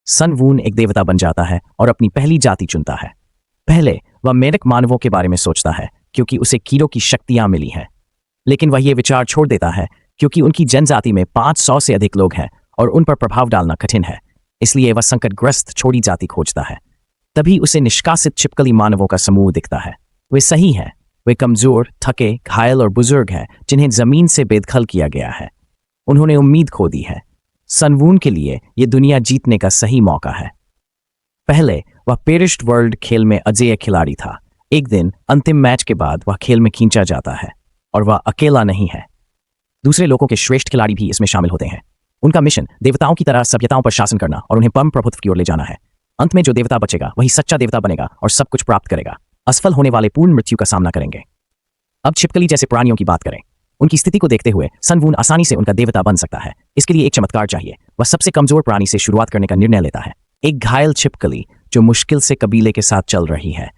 सन वून एक देवता बन जाता है और अपनी पहली जाति चुनता है। पहले वह मेढक मानवों के बारे में सोचता है क्योंकि उसे कीड़ों की शक्तियां मिली हैं, लेकिन वह यह विचार छोड़ देता है क्योंकि उनकी जनजाति में 500 से अधिक लोग हैं और उन पर प्रभाव डालना कठिन है। इसलिए वह संकटग्रस्त छोटी जाति खोजता है। तभी उसे निष्कासित छिपकली मानवों का समूह दिखता है। वे सही हैं, वे कमजोर, थके, घायल और बुजुर्ग हैं जिन्हें जमीन से बेदखल किया गया है। उन्होंने उम्मीद खो दी है। सन वून के लिए यह दुनिया जीतने का सही मौका है। पहले वह पेरिश्ड वर्ल्ड खेल में अजेय खिलाड़ी था। एक दिन अंतिम मैच के बाद वह खेल में खींचा जाता है और वह अकेला नहीं है। दूसरे लोगों के श्रेष्ठ खिलाड़ी भी इसमें शामिल होते हैं। उनका मिशन देवताओं की तरह सभ्यताओं पर शासन करना और उन्हें परम प्रभुत्व की ओर ले जाना है। अंत में जो देवता बचेगा वही सच्चा देवता बनेगा और सब कुछ प्राप्त करेगा। असफल होने वाले पूर्ण मृत्यु का सामना करेंगे। अब छिपकली जैसे प्राणियों की बात करें। उनकी स्थिति को देखते हुए सन वून आसानी से उनका देवता बन सकता है। इसके लिए एक चमत्कार चाहिए। वह सबसे कमजोर प्राणी से शुरुआत करने का निर्णय लेता है, एक घायल छिपकली जो मुश्किल से कबीले के साथ चल रही है।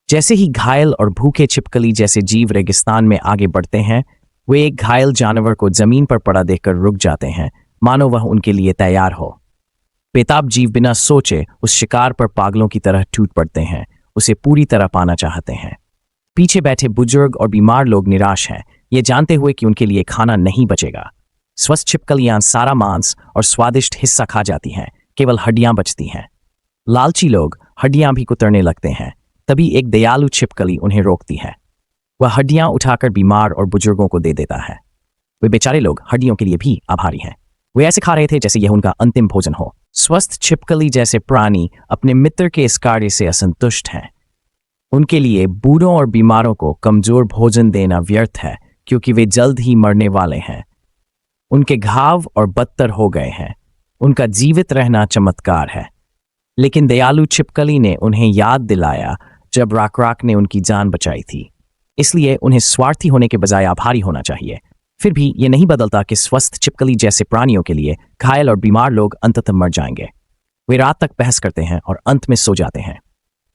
जैसे ही घायल और भूखे छिपकली जैसे जीव रेगिस्तान में आगे बढ़ते हैं, वे एक घायल जानवर को जमीन पर पड़ा देखकर रुक जाते हैं, मानो वह उनके लिए तैयार हो। बेताब जीव बिना सोचे उस शिकार पर पागलों की तरह टूट पड़ते हैं, उसे पूरी तरह पाना चाहते हैं। पीछे बैठे बुजुर्ग और बीमार लोग निराश हैं, ये जानते हुए कि उनके लिए खाना नहीं बचेगा। स्वस्थ छिपकलियां सारा मांस और स्वादिष्ट हिस्सा खा जाती हैं, केवल हड्डियां बचती हैं। लालची लोग हड्डियां भी कुतरने लगते हैं। तभी एक दयालु छिपकली उन्हें रोकती है। वह हड्डियां उठाकर बीमार और बुजुर्गों को दे देता है। वे बेचारे लोग हड्डियों के लिए भी आभारी हैं। वे ऐसे खा रहे थे जैसे यह उनका अंतिम भोजन हो। स्वस्थ छिपकली जैसे प्राणी अपने मित्र के इस कार्य से असंतुष्ट हैं। उनके लिए बूढ़ों और बीमारों को कमजोर भोजन देना व्यर्थ है क्योंकि वे जल्द ही मरने वाले हैं। उनके घाव और बदतर हो गए हैं। उनका जीवित रहना चमत्कार है। लेकिन दयालु छिपकली ने उन्हें याद दिलाया जब राक ने उनकी जान बचाई थी। इसलिए उन्हें स्वार्थी होने के बजाय आभारी होना चाहिए। फिर भी ये नहीं बदलता कि स्वस्थ छिपकली जैसे प्राणियों के लिए घायल और बीमार लोग अंततः मर जाएंगे। वे रात तक बहस करते हैं और अंत में सो जाते हैं।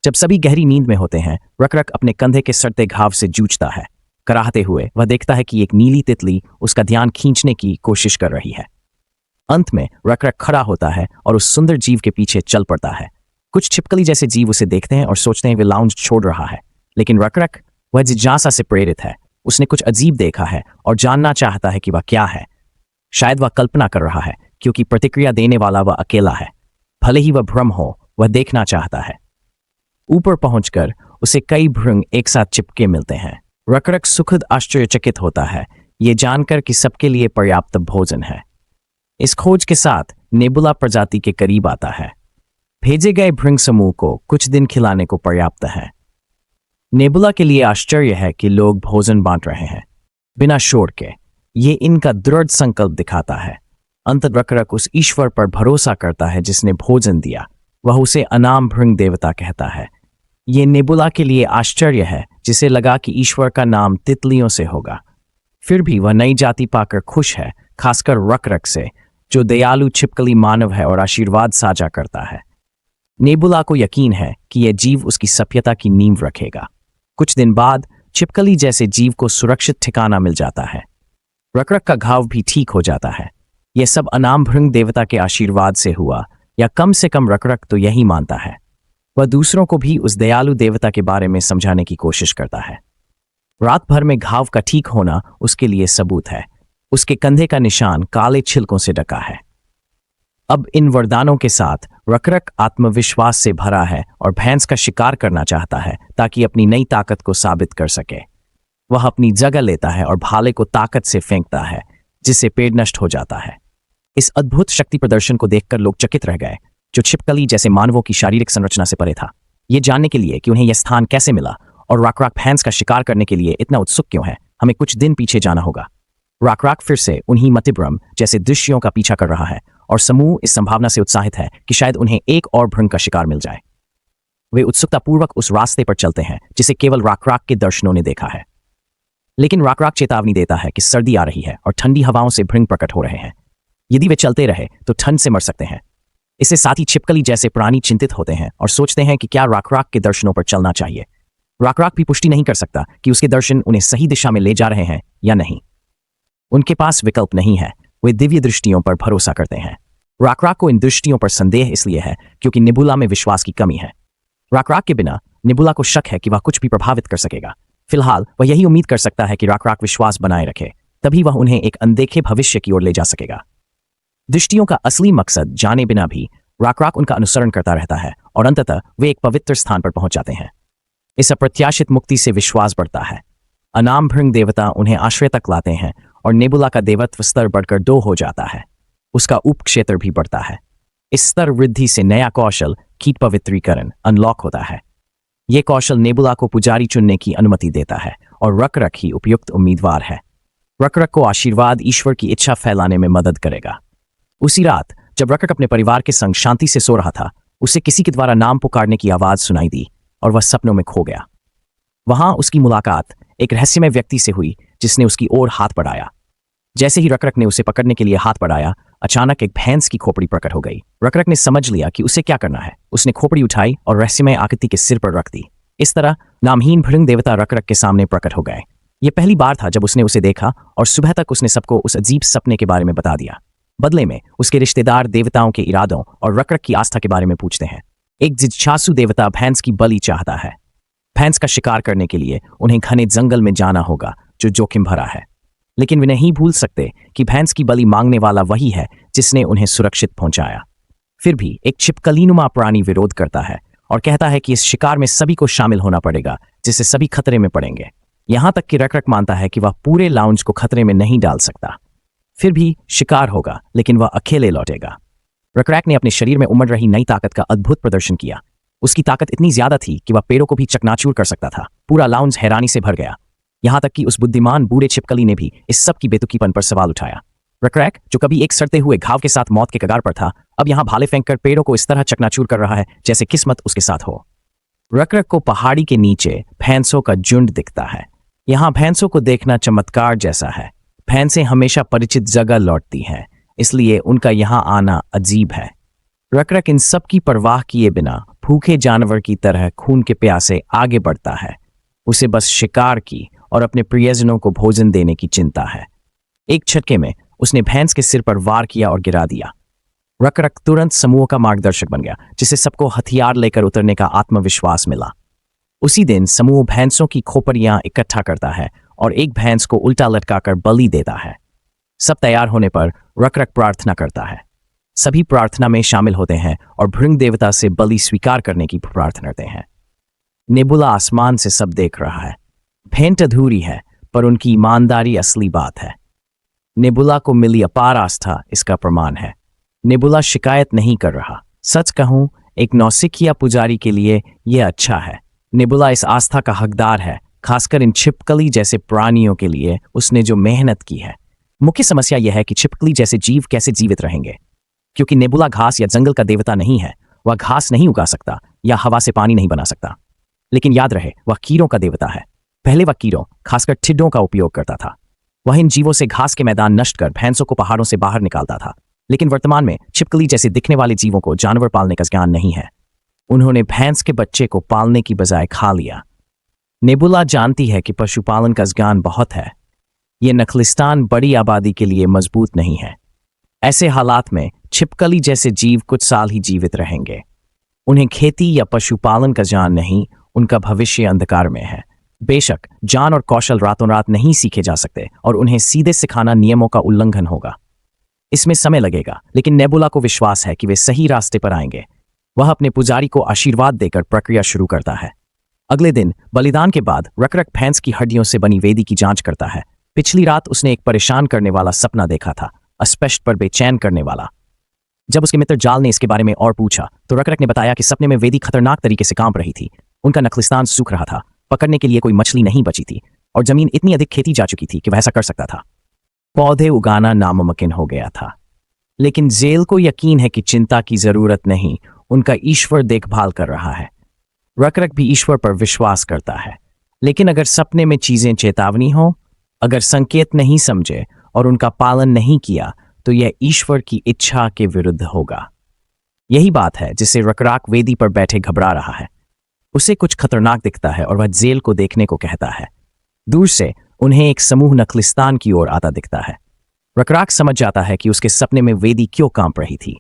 जब सभी गहरी नींद में होते हैं, रक अपने कंधे के सड़ते घाव से जूझता है। कराहते हुए वह देखता है कि एक नीली तितली उसका ध्यान खींचने की कोशिश कर रही है। अंत में रक खड़ा होता है और उस सुंदर जीव के पीछे चल पड़ता है। कुछ छिपकली जैसे जीव उसे देखते हैं और सोचते हैं वे लाउंज छोड़ रहा है, लेकिन रक वह जिज्ञासा से प्रेरित है। उसने कुछ अजीब देखा है और जानना चाहता है कि वह क्या है। शायद वह कल्पना कर रहा है क्योंकि प्रतिक्रिया देने वाला वह अकेला है। भले ही वह भ्रम हो, वह देखना चाहता है। ऊपर पहुंचकर उसे कई भृंग एक साथ चिपके मिलते हैं। रक सुखद आश्चर्यचकित होता है, ये जानकर कि सबके लिए पर्याप्त भोजन है। इस खोज के साथ नेबुला प्रजाति के करीब आता है। भेजे गए भृंग समूह को कुछ दिन खिलाने को पर्याप्त है। नेबुला के लिए आश्चर्य है कि लोग भोजन बांट रहे हैं बिना शोर के। ये इनका दृढ़ संकल्प दिखाता है। अंत रक उस ईश्वर पर भरोसा करता है जिसने भोजन दिया। वह उसे अनाम भृंग देवता कहता है। ये नेबुला के लिए आश्चर्य है, जिसे लगा कि ईश्वर का नाम तितलियों से होगा। फिर भी वह नई जाति पाकर खुश है, खासकर रक से, जो दयालु छिपकली मानव है और आशीर्वाद साझा करता है। नेबुला को यकीन है कि यह जीव उसकी सभ्यता की नींव रखेगा। कुछ दिन बाद छिपकली जैसे जीव को सुरक्षित ठिकाना मिल जाता है। रक का घाव भी ठीक हो जाता है। यह सब अनाम भृंग देवता के आशीर्वाद से हुआ, या कम से कम रक तो यही मानता है। वह दूसरों को भी उस दयालु देवता के बारे में समझाने की कोशिश करता है। रात भर में घाव का ठीक होना उसके लिए सबूत है। उसके कंधे का निशान काले छिलकों से ढका है। अब इन वरदानों के साथ रक आत्मविश्वास से भरा है और भैंस का शिकार करना चाहता है ताकि अपनी नई ताकत को साबित कर सके। वह अपनी जगह लेता है और भाले को ताकत से फेंकता है, जिससे पेड़ नष्ट हो जाता है। इस अद्भुत शक्ति प्रदर्शन को देखकर लोग चकित रह गए, जो छिपकली जैसे मानवों की शारीरिक संरचना से परे था। ये जानने के लिए कि उन्हें यह स्थान कैसे मिला और रक भैंस का शिकार करने के लिए इतना उत्सुक क्यों है, हमें कुछ दिन पीछे जाना होगा। रक फिर से उन्हीं मतिभ्रम जैसे दृश्यों का पीछा कर रहा है और समूह इस संभावना से उत्साहित है कि शायद उन्हें एक और भृंग का शिकार मिल जाए। वे उत्सुकतापूर्वक उस रास्ते पर चलते हैं जिसे केवल रक के दर्शनों ने देखा है। लेकिन रक चेतावनी देता है कि सर्दी आ रही है और ठंडी हवाओं से भृंग प्रकट हो रहे हैं। यदि वे चलते रहे तो ठंड से मर सकते हैं। इससे साथ ही छिपकली जैसे प्राणी चिंतित होते हैं और सोचते हैं कि क्या रक के दर्शनों पर चलना चाहिए। रक भी पुष्टि नहीं कर सकता कि उसके दर्शन उन्हें सही दिशा में ले जा रहे हैं या नहीं। उनके पास विकल्प नहीं है, वे दिव्य दृष्टियों पर भरोसा करते हैं। राकराक को इन दृष्टियों पर संदेह इसलिए है क्योंकि नेबुला में विश्वास की कमी है। राकराक के बिना नेबुला को शक है कि वह कुछ भी प्रभावित कर सकेगा। फिलहाल वह यही उम्मीद कर सकता है कि राकराक विश्वास बनाए रखे, तभी वह उन्हें एक अनदेखे भविष्य की ओर ले जा सकेगा। दृष्टियों का असली मकसद जाने बिना भी राकराक उनका अनुसरण करता रहता है और अंततः वे एक पवित्र स्थान पर पहुंच जाते हैं। इस अप्रत्याशित मुक्ति से विश्वास बढ़ता है। अनाम भृंग देवता उन्हें आश्रय तक लाते हैं और नेबुला का देवत्व स्तर बढ़कर 2 हो जाता है। उसका उपक्षेत्र भी बढ़ता है। इस स्तर वृद्धि से नया कौशल कीट पवित्रीकरण अनलॉक होता है। यह कौशल नेबुला को पुजारी चुनने की अनुमति देता है और रकरक ही उपयुक्त उम्मीदवार है। रकरक को आशीर्वाद ईश्वर की इच्छा फैलाने में मदद करेगा। उसी रात जब रकरक अपने परिवार के संग शांति से सो रहा था, उसे किसी के द्वारा नाम पुकारने की आवाज सुनाई दी और वह सपनों में खो गया। वहां उसकी मुलाकात एक रहस्यमय व्यक्ति से हुई जिसने उसकी ओर हाथ बढ़ाया। जैसे ही रकरक ने उसे पकड़ने के लिए हाथ बढ़ाया, अचानक एक भैंस की खोपड़ी प्रकट हो गई। रकरक ने समझ लिया कि उसे क्या करना है। उसने खोपड़ी उठाई और रहस्यमय आकृति के सिर पर रख दी। इस तरह नामहीन भृंग देवता रकरक के सामने प्रकट हो गए। यह पहली बार था जब उसने उसे देखा और सुबह तक उसने सबको उस अजीब सपने के बारे में बता दिया। बदले में उसके रिश्तेदार देवताओं के इरादों और रकरक की आस्था के बारे में पूछते हैं। एक जिज्ञासु देवता भैंस की बलि चाहता है। भैंस का शिकार करने के लिए उन्हें घने जंगल में जाना होगा जो जोखिम भरा है, लेकिन वे नहीं भूल सकते कि भैंस की बलि मांगने वाला वही है जिसने उन्हें सुरक्षित पहुंचाया। फिर भी एक छिपकलीनुमा प्राणी विरोध करता है और कहता है कि इस शिकार में सभी को शामिल होना पड़ेगा, जिससे सभी खतरे में पड़ेंगे। यहां तक कि रकरक मानता है कि वह पूरे लाउंज को खतरे में नहीं डाल सकता। फिर भी शिकार होगा, लेकिन वह अकेले लौटेगा। रकरक ने अपने शरीर में उमड़ रही नई ताकत का अद्भुत प्रदर्शन किया। उसकी ताकत इतनी ज्यादा थी कि वह पेड़ों को भी चकनाचूर कर सकता था। पूरा लाउंज हैरानी से भर गया। यहां तक कि उस बुद्धिमान बूढ़े छिपकली ने भी इस सब की बेतुकीपन पर सवाल उठाया। रकरक, जो कभी एक सड़ते हुए घाव के साथ मौत के कगार पर था, अब यहां भाले फेंककर पेड़ों को इस तरह चकनाचूर कर रहा है जैसे किस्मत उसके साथ हो। रकरक को पहाड़ी के नीचे भैंसों का झुंड दिखता है। यहां भैंसों को देखना चमत्कार जैसा है। भैंसें हमेशा परिचित जगह लौटती हैं, इसलिए उनका यहां आना अजीब है। रकरक इन सब की परवाह किए बिना भूखे जानवर की तरह खून के प्यासे आगे बढ़ता है। उसे बस शिकार की और अपने प्रियजनों को भोजन देने की चिंता है। एक झटके में उसने भैंस के सिर पर वार किया और गिरा दिया। रकरक तुरंत समूह का मार्गदर्शक बन गया, जिससे सबको हथियार लेकर उतरने का आत्मविश्वास मिला। उसी दिन समूह भैंसों की खोपड़ियां इकट्ठा करता है और एक भैंस को उल्टा लटकाकर बलि देता है। सब तैयार होने पर रकरक प्रार्थना करता है। सभी प्रार्थना में शामिल होते हैं और भृंग देवता से बलि स्वीकार करने की प्रार्थना करते हैं। नेबुला आसमान से सब देख रहा है। भेंट अधूरी है, पर उनकी ईमानदारी असली बात है। नेबुला को मिली अपार आस्था इसका प्रमाण है। नेबुला शिकायत नहीं कर रहा। सच कहूं, एक नौसिखिया पुजारी के लिए यह अच्छा है। नेबुला इस आस्था का हकदार है, खासकर इन छिपकली जैसे प्राणियों के लिए उसने जो मेहनत की है। मुख्य समस्या यह है कि छिपकली जैसे जीव कैसे जीवित रहेंगे, क्योंकि नेबुला घास या जंगल का देवता नहीं है। वह घास नहीं उगा सकता या हवा से पानी नहीं बना सकता। लेकिन याद रहे, वह कीड़ों का देवता है। पहले वह कीड़ों, खासकर टिड्डों का उपयोग करता था। वह इन जीवों से घास के मैदान नष्ट कर भैंसों को पहाड़ों से बाहर निकालता था। लेकिन वर्तमान में छिपकली जैसे दिखने वाले जीवों को जानवर पालने का ज्ञान नहीं है। उन्होंने भैंस के बच्चे को पालने की बजाय खा लिया। नेबुला जानती है कि पशुपालन का ज्ञान बहुत है। ये नखलिस्तान बड़ी आबादी के लिए मजबूत नहीं है। ऐसे हालात में छिपकली जैसे जीव कुछ साल ही जीवित रहेंगे। उन्हें खेती या पशुपालन का ज्ञान नहीं, उनका भविष्य अंधकार में है। बेशक ज्ञान और कौशल रातों रात नहीं सीखे जा सकते और उन्हें सीधे सिखाना नियमों का उल्लंघन होगा। इसमें समय लगेगा, लेकिन नेबुला को विश्वास है कि वे सही रास्ते पर आएंगे। वह अपने पुजारी को आशीर्वाद देकर प्रक्रिया शुरू करता है। अगले दिन बलिदान के बाद रकरक भैंस की हड्डियों से बनी वेदी की जांच करता है। पिछली रात उसने एक परेशान करने वाला सपना देखा था, अस्पष्ट पर बेचैन करने वाला। जब उसके मित्र जाल ने इसके बारे में और पूछा तो रकरक ने बताया कि सपने में वेदी खतरनाक तरीके से कांप रही थी। उनका नखलिस्तान सूख रहा था, पकड़ने के लिए कोई मछली नहीं बची थी और जमीन इतनी अधिक खेती जा चुकी थी कि वह ऐसा कर सकता था। पौधे उगाना नामुमकिन हो गया था। लेकिन जेल को यकीन है कि चिंता की जरूरत नहीं, उनका ईश्वर देखभाल कर रहा है। रकरक भी ईश्वर पर विश्वास करता है, लेकिन अगर सपने में चीजें चेतावनी हो, अगर संकेत नहीं समझे और उनका पालन नहीं किया तो यह ईश्वर की इच्छा के विरुद्ध होगा। यही बात है जिससे रकराक वेदी पर बैठे घबरा रहा है। उसे कुछ खतरनाक दिखता है और वह जेल को देखने को कहता है। दूर से उन्हें एक समूह नखलिस्तान की ओर आता दिखता है। रकराक समझ जाता है कि उसके सपने में वेदी क्यों कांप रही थी।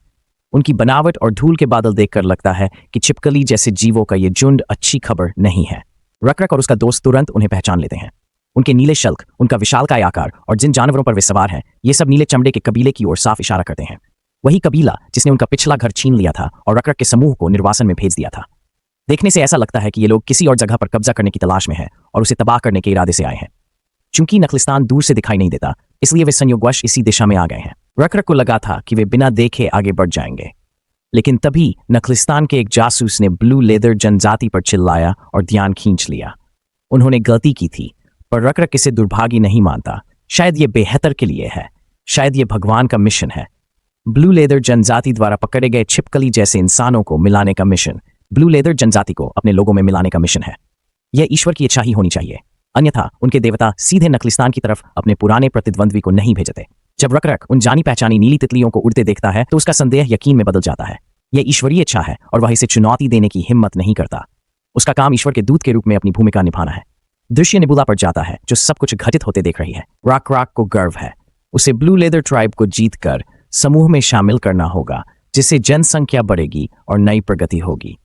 उनकी बनावट और धूल के बादल देखकर लगता है कि छिपकली जैसे जीवों का ये झुंड अच्छी खबर नहीं है। रक-रक और उसका दोस्त तुरंत उन्हें पहचान लेते हैं। उनके नीले शल्क, उनका विशालकाय आकार और जिन जानवरों पर वे सवार हैं, ये सब नीले चमड़े के कबीले की ओर साफ इशारा करते हैं। वही कबीला जिसने उनका पिछला घर छीन लिया था और रक-रक के समूह को निर्वासन में भेज दिया था। देखने से ऐसा लगता है कि ये लोग किसी और जगह पर कब्जा करने की तलाश में हैं और उसे तबाह करने के इरादे से आए हैं। चूंकि नखलिस्तान दूर से दिखाई नहीं देता, इसलिए वे संयोगवश इसी दिशा में आ गए हैं। रक-रक को लगा था कि वे बिना देखे आगे बढ़ जाएंगे, लेकिन तभी नखलिस्तान के एक जासूस ने ब्लू लेदर जनजाति पर चिल्लाया और ध्यान खींच लिया। उन्होंने गलती की थी, पर रक-रक इसे दुर्भाग्य नहीं मानता। शायद ये बेहतर के लिए है, शायद ये भगवान का मिशन है। ब्लू लेदर जनजाति द्वारा पकड़े गए छिपकली जैसे इंसानों को मिलाने का मिशन, ब्लू लेदर जनजाति को अपने लोगों में मिलाने का मिशन है। यह ईश्वर की इच्छा ही होनी चाहिए, अन्यथा उनके देवता सीधे नखलिस्तान की तरफ अपने पुराने प्रतिद्वंद्वी को नहीं भेजते। जब रक-रक उन जानी पहचानी नीली तितलियों को उड़ते देखता है तो उसका संदेह यकीन में बदल जाता है। यह ईश्वरीय इच्छा है और वह इसे चुनौती देने की हिम्मत नहीं करता। उसका काम ईश्वर के दूत के रूप में अपनी भूमिका निभाना है। दृश्य नेबुला पर जाता है, जो सब कुछ घटित होते देख रही है। रक-रक को गर्व है। उसे ब्लू लेदर ट्राइब को जीतकर समूह में शामिल करना होगा, जिससे जनसंख्या बढ़ेगी और नई प्रगति होगी।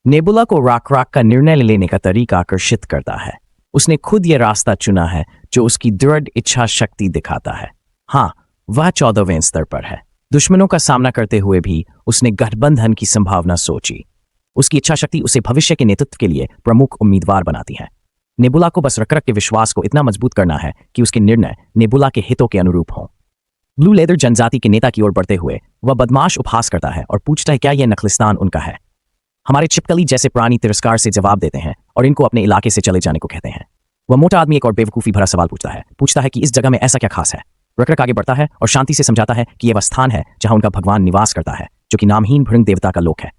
नेबुला को रक-रक का निर्णय लेने का तरीका आकर्षित करता है। उसने खुद यह रास्ता चुना है जो उसकी दृढ़ इच्छा शक्ति दिखाता है। हाँ, वह 14वें स्तर पर है। दुश्मनों का सामना करते हुए भी उसने गठबंधन की संभावना सोची। उसकी इच्छा शक्ति उसे भविष्य के नेतृत्व के लिए प्रमुख उम्मीदवार बनाती है। नेबुला को बस रक-रक के विश्वास को इतना मजबूत करना है कि उसके निर्णय नेबुला के हितों के अनुरूप हों। ब्लू लेदर जनजाति के नेता की ओर बढ़ते हुए वह बदमाश उपहास करता है और पूछता है, क्या यह नखलिस्तान उनका है? हमारे छिपकली जैसे प्राणी तिरस्कार से जवाब देते हैं और इनको अपने इलाके से चले जाने को कहते हैं। वह मोटा आदमी एक और बेवकूफी भरा सवाल पूछता है कि इस जगह में ऐसा क्या खास है? रक-रक आगे बढ़ता है और शांति से समझाता है कि यह वह स्थान है जहां उनका भगवान निवास करता है, जो कि नामहीन भृंग देवता का लोक है।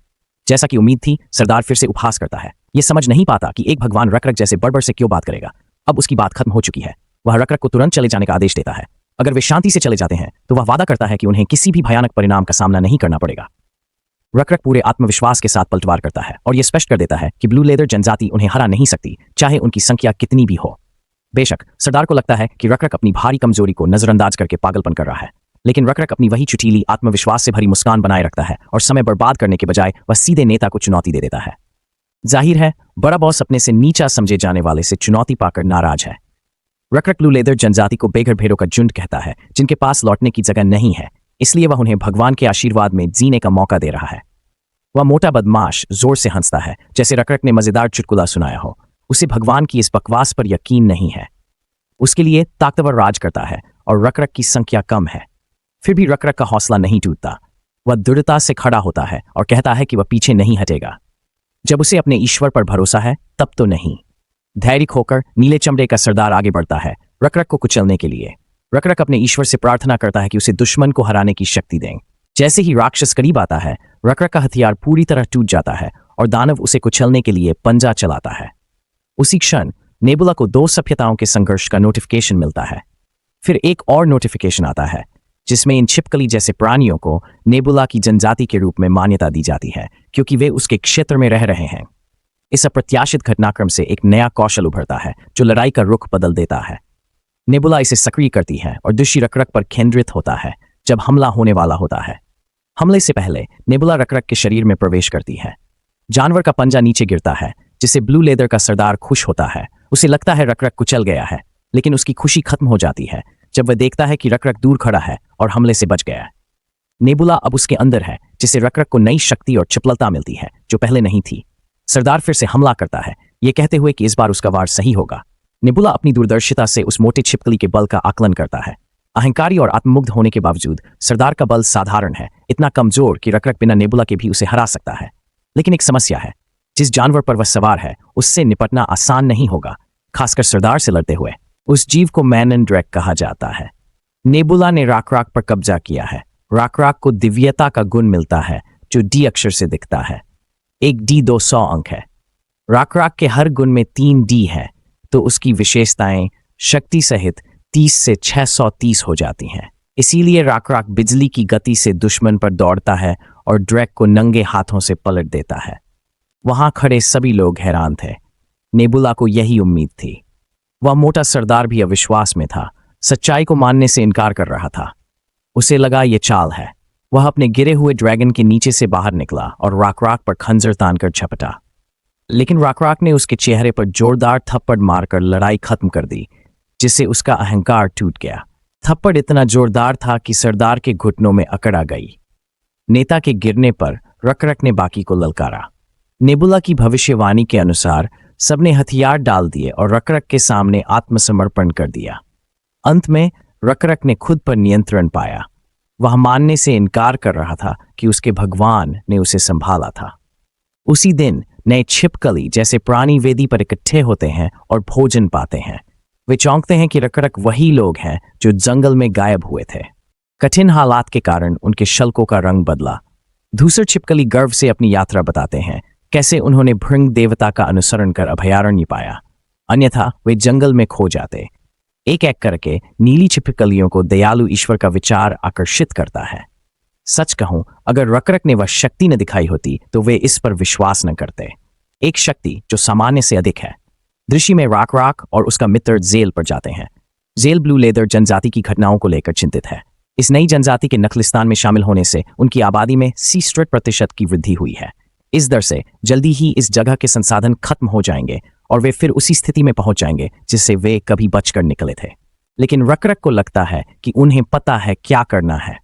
जैसा कि उम्मीद थी, सरदार फिर से उपहास करता है। यह समझ नहीं पाता कि एक भगवान रक-रक जैसे बड़बड़ से क्यों बात करेगा। अब उसकी बात खत्म हो चुकी है। वह रक-रक को तुरंत चले जाने का आदेश देता है। अगर वे शांति से चले जाते हैं तो वह वादा करता है कि उन्हें किसी भी भयानक परिणाम का सामना नहीं करना पड़ेगा। रक-रक पूरे आत्मविश्वास के साथ पलटवार करता है और यह स्पष्ट कर देता है कि ब्लू लेदर जनजाति उन्हें हरा नहीं सकती, चाहे उनकी संख्या कितनी भी हो। बेशक सरदार को लगता है कि रक-रक अपनी भारी कमजोरी को नजरअंदाज करके पागलपन कर रहा है, लेकिन रक-रक अपनी वही चुटीली आत्मविश्वास से भरी मुस्कान बनाए रखता है और समय बर्बाद करने के बजाय वह सीधे नेता को चुनौती दे देता है। जाहिर है, बड़ा बॉस अपने से नीचा समझे जाने वाले से चुनौती पाकर नाराज है। रक-रक ब्लू लेदर जनजाति को बेघर भेड़ों का झुंड कहता है, जिनके पास लौटने की जगह नहीं है, इसलिए वह उन्हें भगवान के आशीर्वाद में जीने का मौका दे रहा है। वह मोटा बदमाश जोर से हंसता है, जैसे रक-रक ने मजेदार चुटकुला सुनाया हो। उसे भगवान की इस बकवास पर यकीन नहीं है। उसके लिए ताकतवर राज करता है और रक-रक की संख्या कम है। फिर भी रक-रक का हौसला नहीं टूटता। वह दृढ़ता से खड़ा होता है और कहता है कि वह पीछे नहीं हटेगा। जब उसे अपने ईश्वर पर भरोसा है, तब तो नहीं। धैर्य खोकर नीले चमड़े का सरदार आगे बढ़ता है रक-रक को कुचलने के लिए। रक-रक अपने ईश्वर से प्रार्थना करता है कि उसे दुश्मन को हराने की शक्ति दें। जैसे ही राक्षस करीब आता है, रक-रक का हथियार पूरी तरह टूट जाता है और दानव उसे कुचलने के लिए पंजा चलाता है। उसी क्षण नेबुला को 2 सभ्यताओं के संघर्ष का नोटिफिकेशन मिलता है। फिर एक और नोटिफिकेशन आता है, जिसमें इन छिपकली जैसे प्राणियों को नेबुला की जनजाति के रूप में मान्यता दी जाती है, क्योंकि वे उसके क्षेत्र में रह रहे हैं। इस अप्रत्याशित घटनाक्रम से एक नया कौशल उभरता है, जो लड़ाई का रुख बदल देता है। नेबुला इसे सक्रिय करती है और दृष्टि रक-रक पर केंद्रित होता है जब हमला होने वाला होता है। हमले से पहले नेबुला रक-रक के शरीर में प्रवेश करती है। जानवर का पंजा नीचे गिरता है, जिससे ब्लू लेदर का सरदार खुश होता है। उसे लगता है रक-रक कुचल गया है, लेकिन उसकी खुशी खत्म हो जाती है जब वह देखता है कि रक-रक दूर खड़ा है और हमले से बच गया है। नेबुला अब उसके अंदर है, जिससे रक-रक को नई शक्ति और चपलता मिलती है जो पहले नहीं थी। सरदार फिर से हमला करता है, ये कहते हुए कि इस बार उसका वार सही होगा। नेबुला अपनी दूरदर्शिता से उस मोटे छिपकली के बल का आकलन करता है। अहंकारी और आत्ममुग्ध होने के बावजूद सरदार का बल साधारण है, इतना कमजोर कि रक-रक बिना नेबुला के भी उसे हरा सकता है। लेकिन एक समस्या है, जिस जानवर पर वह सवार है उससे निपटना आसान नहीं होगा, खासकर सरदार से लड़ते हुए। उस जीव को मैनन ड्रैक कहा जाता है। नेबुला ने रक-रक पर कब्जा किया है। रक-रक को दिव्यता का गुण मिलता है, जो डी अक्षर से दिखता है। एक डी 200 अंक है। रक-रक के हर गुण में 3 डी है, तो उसकी विशेषताएं शक्ति सहित 30 से 630 हो जाती हैं। इसीलिए रक-रक बिजली की गति से दुश्मन पर दौड़ता है और ड्रैक को नंगे हाथों से पलट देता है। वहां खड़े सभी लोग हैरान थे। नेबुला को यही उम्मीद थी। वह मोटा सरदार भी अविश्वास में था, सच्चाई को मानने से इनकार कर रहा था। उसे लगा ये चाल है। वह अपने गिरे हुए ड्रैगन के नीचे से बाहर निकला और राकराक पर खंजर तानकर झपटा, लेकिन राकराक ने उसके चेहरे पर जोरदार थप्पड़ मारकर लड़ाई खत्म कर दी, जिससे उसका अहंकार टूट गया। थप्पड़ इतना जोरदार था कि सरदार के घुटनों में अकड़ आ गई। नेता के गिरने पर रकरक ने बाकी को ललकारा। नेबुला की भविष्यवाणी के अनुसार सबने हथियार डाल दिए और रकरक के सामने आत्मसमर्पण कर दिया। अंत में रकरक ने खुद पर नियंत्रण पाया। वह मानने से इनकार कर रहा था कि उसके भगवान ने उसे संभाला था। उसी दिन नए छिपकली जैसे प्राणी वेदी पर इकट्ठे होते हैं और भोजन पाते हैं। वे चौंकते हैं कि रकरक वही लोग हैं जो जंगल में गायब हुए थे। कठिन हालात के कारण उनके शल्कों का रंग बदला। दूसरे छिपकली गर्व से अपनी यात्रा बताते हैं, कैसे उन्होंने भृंग देवता का अनुसरण कर अभयारण्य पाया, अन्यथा वे जंगल में खो जाते। एक एक करके नीली छिपकलियों को दयालु ईश्वर का विचार आकर्षित करता है। सच कहूं, अगर रकरक ने वह शक्ति न दिखाई होती तो वे इस पर विश्वास न करते। एक शक्ति जो सामान्य से अधिक है। दृश्य में राकराक और उसका मित्र जेल पर जाते हैं। जेल ब्लू लेदर जनजाति की घटनाओं को लेकर चिंतित है। इस नई जनजाति के नखलिस्तान में शामिल होने से उनकी आबादी में 60% की वृद्धि हुई है। इस दर से जल्दी ही इस जगह के संसाधन खत्म हो जाएंगे और वे फिर उसी स्थिति में पहुंच जाएंगे जिससे वे कभी बचकर निकले थे। लेकिन रकरक को लगता है कि उन्हें पता है क्या करना है।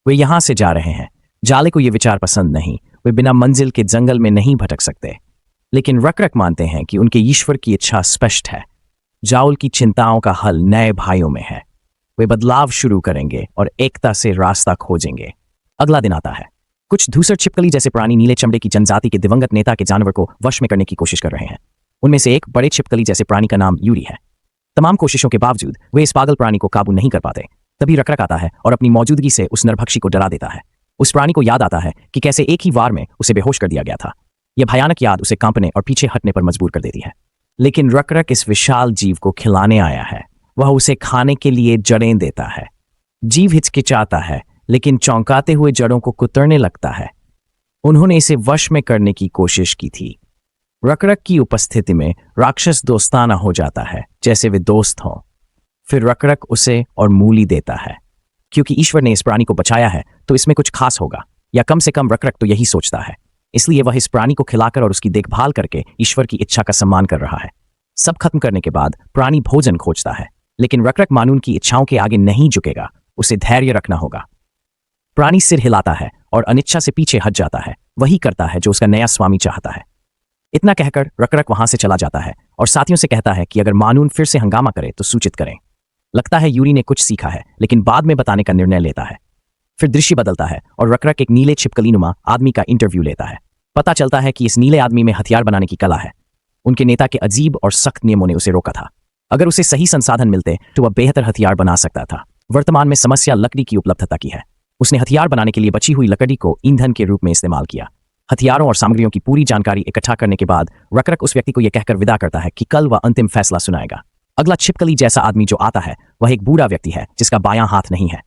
वे यहां से जा रहे हैं। जाले को यह विचार पसंद नहीं। वे बिना मंजिल के जंगल में नहीं भटक सकते। लेकिन रकरक मानते हैं कि उनके ईश्वर की इच्छा स्पष्ट है। जाउल की चिंताओं का हल नए भाइयों में है। वे बदलाव शुरू करेंगे और एकता से रास्ता खोजेंगे। अगला दिन आता है। कुछ धूसर छिपकली जैसे प्राणी नीले चमड़े की जनजाति के दिवंगत नेता के जानवर को वश में करने की कोशिश कर रहे हैं। उनमें से एक बड़े छिपकली जैसे प्राणी का नाम यूरी है। तमाम कोशिशों के बावजूद वे इस पागल प्राणी को काबू नहीं कर पाते। तभी रकरक आता है और अपनी मौजूदगी से उस नरभक्षी को डरा देता है। उस प्राणी को याद आता है कि कैसे एक ही वार में उसे बेहोश कर दिया गया था। यह भयानक याद उसे कांपने और पीछे हटने पर मजबूर कर देती है। लेकिन रकरक इस विशाल जीव को खिलाने आया है। वह उसे खाने के लिए जड़ें देता है। जीव हिचकिचाता है, लेकिन चौंकाते हुए जड़ों को कुतरने लगता है। उन्होंने इसे वश में करने की कोशिश की थी। रकरक की उपस्थिति में राक्षस दोस्ताना हो जाता है, जैसे वे दोस्त हों। फिर रकरक उसे और मूली देता है। क्योंकि ईश्वर ने इस प्राणी को बचाया है तो इसमें कुछ खास होगा, या कम से कम रकरक तो यही सोचता है। इसलिए वह इस प्राणी को खिलाकर और उसकी देखभाल करके ईश्वर की इच्छा का सम्मान कर रहा है। सब खत्म करने के बाद प्राणी भोजन खोजता है, लेकिन रकरक मानून की इच्छाओं के आगे नहीं झुकेगा। उसे धैर्य रखना होगा। प्राणी सिर हिलाता है और अनिच्छा से पीछे हट जाता है। वही करता है जो उसका नया स्वामी चाहता है। इतना कहकर रकरक वहां से चला जाता है और साथियों से कहता है कि अगर मानून फिर से हंगामा करे तो सूचित करें। लगता है यूरी ने कुछ सीखा है, लेकिन बाद में बताने का निर्णय लेता है। फिर दृश्य बदलता है और रकरक एक नीले छिपकलीनुमा आदमी का इंटरव्यू लेता है। पता चलता है कि इस नीले आदमी में हथियार बनाने की कला है। उनके नेता के अजीब और सख्त नियमों ने उसे रोका था। अगर उसे सही संसाधन मिलते तो वह बेहतर हथियार बना सकता था। वर्तमान में समस्या लकड़ी की उपलब्धता की है। उसने हथियार बनाने के लिए बची हुई लकड़ी को ईंधन के रूप में इस्तेमाल किया। हथियारों और सामग्रियों की पूरी जानकारी इकट्ठा करने के बाद रकरक उस व्यक्ति को यह कहकर विदा करता है कि कल वह अंतिम फैसला सुनाएगा। अगला छिपकली जैसा आदमी जो आता है वह एक बूढ़ा व्यक्ति है जिसका बायां हाथ नहीं है।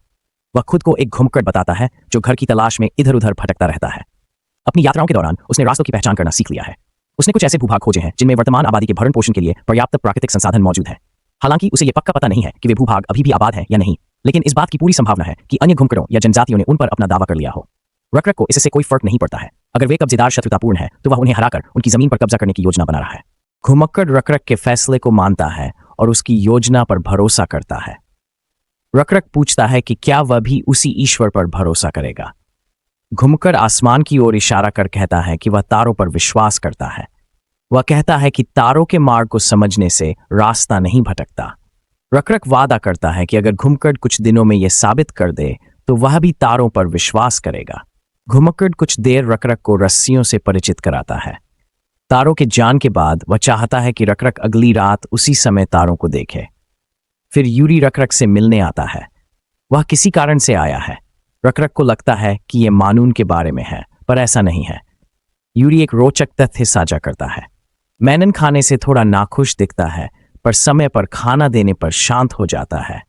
वह खुद को एक घुमक्कड़ बताता है जो घर की तलाश में इधर उधर भटकता रहता है। अपनी यात्राओं के दौरान उसने रास्तों की पहचान करना सीख लिया है। उसने कुछ ऐसे भूभाग खोजे हैं जिनमें वर्तमान आबादी के भरण पोषण के लिए पर्याप्त प्राकृतिक संसाधन मौजूद है। हालांकि उसे यह पक्का पता नहीं है कि वे भूभाग अभी भी आबाद हैं या नहीं, लेकिन इस बात की पूरी संभावना है कि अन्य घुमक्कड़ों या जनजातियों ने उन पर अपना दावा कर लिया हो। रकरक को इससे कोई फर्क नहीं पड़ता है। अगर वे कब्जेदार शत्रुतापूर्ण है तो वह उन्हें हराकर उनकी जमीन पर कब्जा करने की योजना बना रहा है। घुमक्कड़ रकरक के फैसले को मानता है और उसकी योजना पर भरोसा करता है। रकरक पूछता है कि क्या वह भी उसी ईश्वर पर भरोसा करेगा। घुमक्कड़ आसमान की ओर इशारा कर कहता है कि वह तारों पर विश्वास करता है। वह कहता है कि तारों के मार्ग को समझने से रास्ता नहीं भटकता। रकरक वादा करता है कि अगर घुमक्कड़ कुछ दिनों में यह साबित कर दे तो वह भी तारों पर विश्वास करेगा। घुमक्कड़ कुछ देर रकरक को रस्सियों से परिचित कराता है। तारों के जान के बाद वह चाहता है कि रकरक अगली रात उसी समय तारों को देखे। फिर यूरी रकरक से मिलने आता है। वह किसी कारण से आया है। रकरक को लगता है कि यह मानून के बारे में है, पर ऐसा नहीं है। यूरी एक रोचक तथ्य साझा करता है। मैनन खाने से थोड़ा नाखुश दिखता है, पर समय पर खाना देने पर शांत हो जाता है।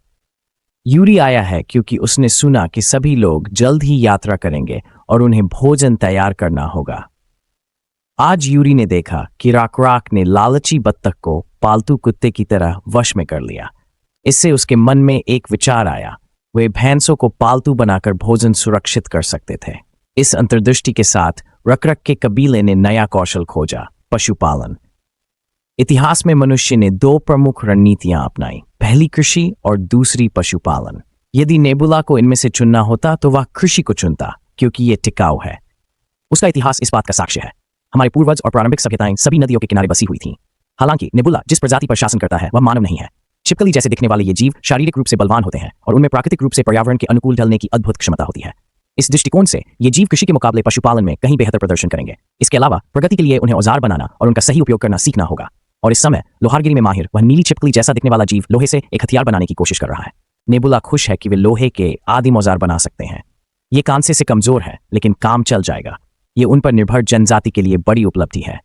यूरी आया है क्योंकि उसने सुना कि सभी लोग जल्द ही यात्रा करेंगे और उन्हें भोजन तैयार करना होगा। आज यूरी ने देखा कि राकराक ने लालची बत्तख को पालतू कुत्ते की तरह वश में कर लिया। इससे उसके मन में एक विचार आया। वे भैंसों को पालतू बनाकर भोजन सुरक्षित कर सकते थे। इस अंतर्दृष्टि के साथ रकरक के कबीले ने नया कौशल खोजा, पशुपालन। इतिहास में मनुष्य ने दो प्रमुख रणनीतियां अपनाई, पहली कृषि और दूसरी पशुपालन। यदि नेबुला को इनमें से चुनना होता तो वह कृषि को चुनता, क्योंकि यह टिकाऊ है। उसका इतिहास इस बात का साक्ष्य है। हमारे पूर्वज और प्रारंभिक सभ्यताएं सभी नदियों के किनारे बसी हुई थीं। हालांकि नेबुला जिस प्रजाति पर शासन करता है वह मानव नहीं है। छिपकली जैसे दिखने वाले ये जीव शारीरिक रूप से बलवान होते हैं और उनमें प्राकृतिक रूप से पर्यावरण के अनुकूल ढलने की अद्भुत क्षमता होती है। इस दृष्टिकोण से ये जीव कृषि के मुकाबले पशुपालन में कहीं बेहतर प्रदर्शन करेंगे। इसके अलावा प्रगति के लिए उन्हें औजार बनाना और उनका सही उपयोग करना सीखना होगा। और इस समय लोहारगिरी में माहिर वह नीली छिपकली जैसा दिखने वाला जीव लोहे से एक हथियार बनाने की कोशिश कर रहा है। नेबुला खुश है कि वे लोहे के आदिम औजार बना सकते हैं। ये कांसे से कमजोर है, लेकिन काम चल जाएगा। ये उन पर निर्भर जनजाति के लिए बड़ी उपलब्धि है।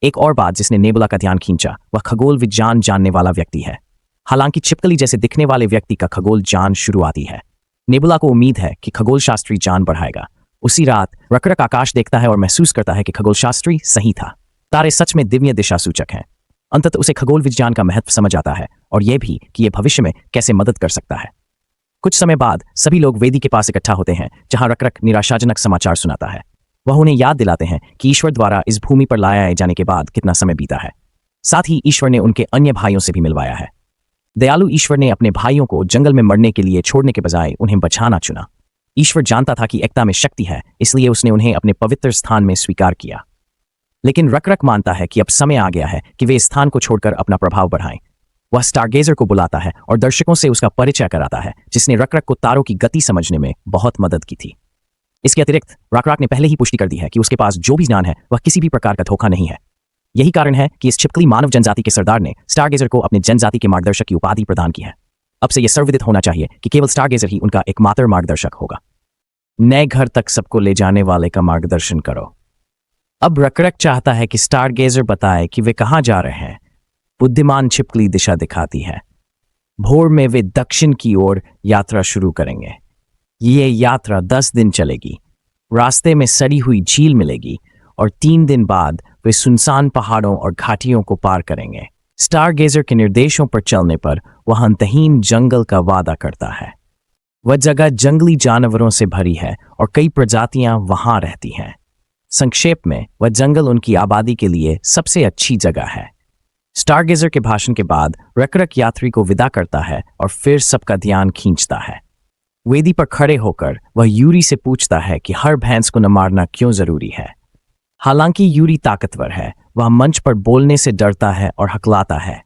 एक और बात जिसने नेबुला का ध्यान खींचा वह खगोल विज्ञान जानने वाला व्यक्ति है। हालांकि छिपकली जैसे दिखने वाले व्यक्ति का खगोल जान शुरुआती है। नेबुला को उम्मीद है कि खगोल शास्त्री जान बढ़ाएगा। उसी रात रकरक आकाश देखता है और महसूस करता है कि खगोल शास्त्री सही था। तारे सच में दिव्य दिशा सूचक हैं। अंततः उसे खगोल विज्ञान का महत्व समझ आता है और यह भी कि यह भविष्य में कैसे मदद कर सकता है। कुछ समय बाद सभी लोग वेदी के पास इकट्ठा होते हैं, जहां रकरक निराशाजनक समाचार सुनाता है। वह उन्हें याद दिलाते हैं कि ईश्वर द्वारा इस भूमि पर लाए जाने के बाद कितना समय बीता है। साथ ही ईश्वर ने उनके अन्य भाइयों से भी मिलवाया है। दयालु ईश्वर ने अपने भाइयों को जंगल में मरने के लिए छोड़ने के बजाय उन्हें बचाना चुना। ईश्वर जानता था कि एकता में शक्ति है, इसलिए उसने उन्हें अपने पवित्र स्थान में स्वीकार किया। लेकिन रकरक मानता है कि अब समय आ गया है कि वे इस स्थान को छोड़कर अपना प्रभाव बढ़ाएं। वह स्टारगेजर को बुलाता है और दर्शकों से उसका परिचय कराता है, जिसने रकरक को तारों की गति समझने में बहुत मदद की थी। इसके अतिरिक्त रकरक ने पहले ही पुष्टि कर दी है कि उसके पास जो भी ज्ञान है वह किसी भी प्रकार का धोखा नहीं है। यही कारण है कि इस छिपकली मानव जनजाति के सरदार ने स्टारगेजर को अपने जनजाति के मार्गदर्शक की उपाधि प्रदान की है। अब से यह सर्वविदित होना चाहिए कि केवल स्टारगेजर ही उनका एकमात्र मार्गदर्शक होगा। नए घर तक सबको ले जाने वाले का मार्गदर्शन करो। अब रकरक चाहता है कि स्टारगेजर बताए कि वे कहां जा रहे हैं। बुद्धिमान छिपकली दिशा दिखाती है। भोर में वे दक्षिण की ओर यात्रा शुरू करेंगे। ये यात्रा 10 दिन चलेगी। रास्ते में सड़ी हुई झील मिलेगी और 3 दिन बाद वे सुनसान पहाड़ों और घाटियों को पार करेंगे। स्टारगेजर के निर्देशों पर चलने पर वह अंतहीन जंगल का वादा करता है। वह जगह जंगली जानवरों से भरी है और कई प्रजातियां वहां रहती हैं। संक्षेप में वह जंगल उनकी आबादी के लिए सबसे अच्छी जगह है। स्टारगेजर के भाषण के बाद रकरक यात्री को विदा करता है और फिर सबका ध्यान खींचता है। वेदी पर खड़े होकर वह यूरी से पूछता है कि हर भैंस को न मारना क्यों जरूरी है। हालांकि यूरी ताकतवर है, वह मंच पर बोलने से डरता है और हकलाता है।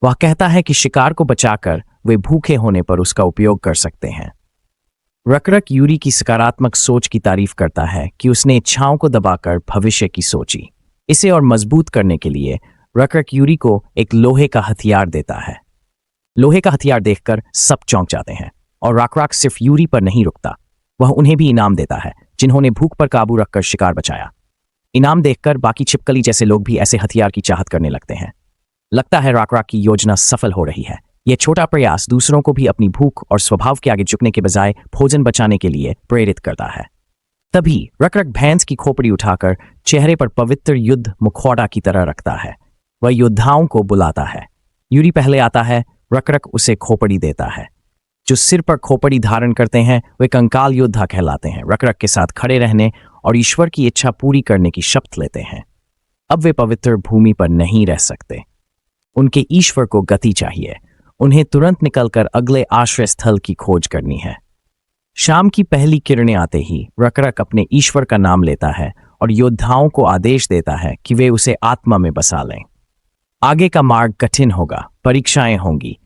वह कहता है कि शिकार को बचाकर वे भूखे होने पर उसका उपयोग कर सकते हैं। रकरक यूरी की सकारात्मक सोच की तारीफ करता है कि उसने इच्छाओं को दबाकर भविष्य की सोची। इसे और मजबूत करने के लिए रकरक यूरी को एक लोहे का हथियार देता है। लोहे का हथियार देखकर सब चौंक जाते हैं और रकरक सिर्फ यूरी पर नहीं रुकता, वह उन्हें भी इनाम देता है जिन्होंने भूख पर काबू रखकर शिकार बचाया। इनाम देखकर बाकी छिपकली जैसे लोग भी ऐसे हथियार की चाहत करने लगते हैं। लगता है रकरक की योजना सफल हो रही है। यह छोटा प्रयास दूसरों को भी अपनी भूख और स्वभाव के आगे झुकने के बजाय भोजन बचाने के लिए प्रेरित करता है। तभी रकरक भैंस की खोपड़ी उठाकर चेहरे पर पवित्र युद्ध मुखौटा की तरह रखता है। वह योद्धाओं को बुलाता है। यूरी पहले आता है। रकरक उसे खोपड़ी देता है। जो सिर पर खोपड़ी धारण करते हैं वे कंकाल योद्धा कहलाते हैं। रकरक के साथ खड़े रहने और ईश्वर की इच्छा पूरी करने की शपथ लेते हैं। अब वे पवित्र भूमि पर नहीं रह सकते। उनके ईश्वर को गति चाहिए। उन्हें तुरंत निकलकर अगले आश्रय स्थल की खोज करनी है। शाम की पहली किरणें आते ही रकरक अपने ईश्वर का नाम लेता है और योद्धाओं को आदेश देता है कि वे उसे आत्मा में बसा लें। आगे का मार्ग कठिन होगा, परीक्षाएं होंगी,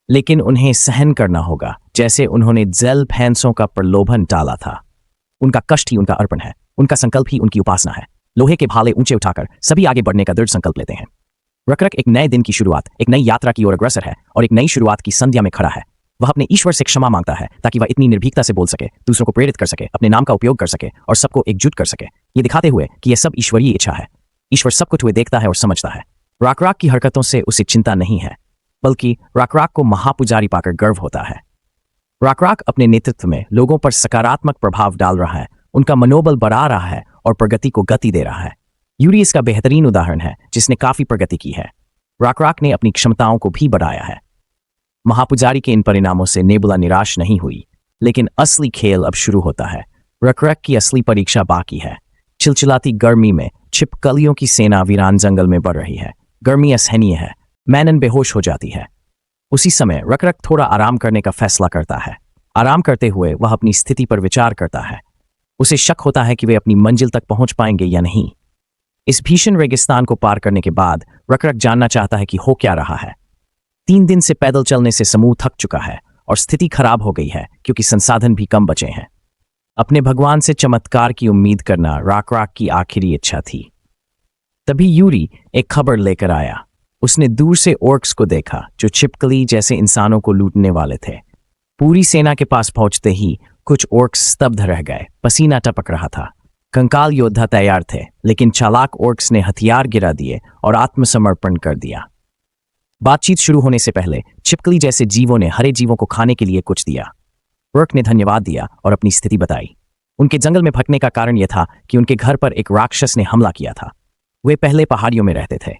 लेकिन उन्हें सहन करना होगा, जैसे उन्होंने जल भैंसों का प्रलोभन टाला था। उनका कष्ट ही उनका अर्पण है, उनका संकल्प ही उनकी उपासना है। लोहे के भाले ऊंचे उठाकर सभी आगे बढ़ने का दृढ़ संकल्प लेते हैं। रकरक एक नए दिन की शुरुआत, एक नई यात्रा की ओर अग्रसर है और एक नई शुरुआत की संध्या में खड़ा है। वह अपने ईश्वर से क्षमा मांगता है ताकि वह इतनी निर्भीकता से बोल सके, दूसरों को प्रेरित कर सके, अपने नाम का उपयोग कर सके और सबको एकजुट कर सके, ये दिखाते हुए कि यह सब ईश्वरीय इच्छा है। ईश्वर सब कुछ हुए देखता है और समझता है। रकरक की हरकतों से उसे चिंता नहीं है, बल्कि रकरक को महापुजारी पाकर गर्व होता है। रकरक अपने नेतृत्व में लोगों पर सकारात्मक प्रभाव डाल रहा है, उनका मनोबल बढ़ा रहा है और प्रगति को गति दे रहा है। यूरी इसका बेहतरीन उदाहरण है, जिसने काफी प्रगति की है। रकरक ने अपनी क्षमताओं को भी बढ़ाया है। महापुजारी के इन परिणामों से नेबुला निराश नहीं हुई, लेकिन असली खेल अब शुरू होता है। रकरक की असली परीक्षा बाकी है। चिलचिलाती गर्मी में छिपकलियों की सेना वीरान जंगल में बढ़ रही है। गर्मी असहनीय है। मैनन बेहोश हो जाती है। उसी समय रकरक थोड़ा आराम करने का फैसला करता है। आराम करते हुए वह अपनी स्थिति पर विचार करता है। उसे शक होता है कि वे अपनी मंजिल तक पहुंच पाएंगे या नहीं। इस भीषण रेगिस्तान को पार करने के बाद रकरक जानना चाहता है कि हो क्या रहा है। 3 दिन से पैदल चलने से समूह थक चुका है और स्थिति खराब हो गई है क्योंकि संसाधन भी कम बचे हैं। अपने भगवान से चमत्कार की उम्मीद करना रकरक की आखिरी इच्छा थी। तभी यूरी एक खबर लेकर आया। उसने दूर से ऑर्क्स को देखा जो छिपकली जैसे इंसानों को लूटने वाले थे। पूरी सेना के पास पहुंचते ही कुछ ऑर्क्स स्तब्ध रह गए। पसीना टपक रहा था। कंकाल योद्धा तैयार थे, लेकिन चालाक ऑर्क्स ने हथियार गिरा दिए और आत्मसमर्पण कर दिया। बातचीत शुरू होने से पहले छिपकली जैसे जीवों ने हरे जीवों को खाने के लिए कुछ दिया। ऑर्क ने धन्यवाद दिया और अपनी स्थिति बताई। उनके जंगल में भटकने का कारण यह था कि उनके घर पर एक राक्षस ने हमला किया था। वे पहले पहाड़ियों में रहते थे।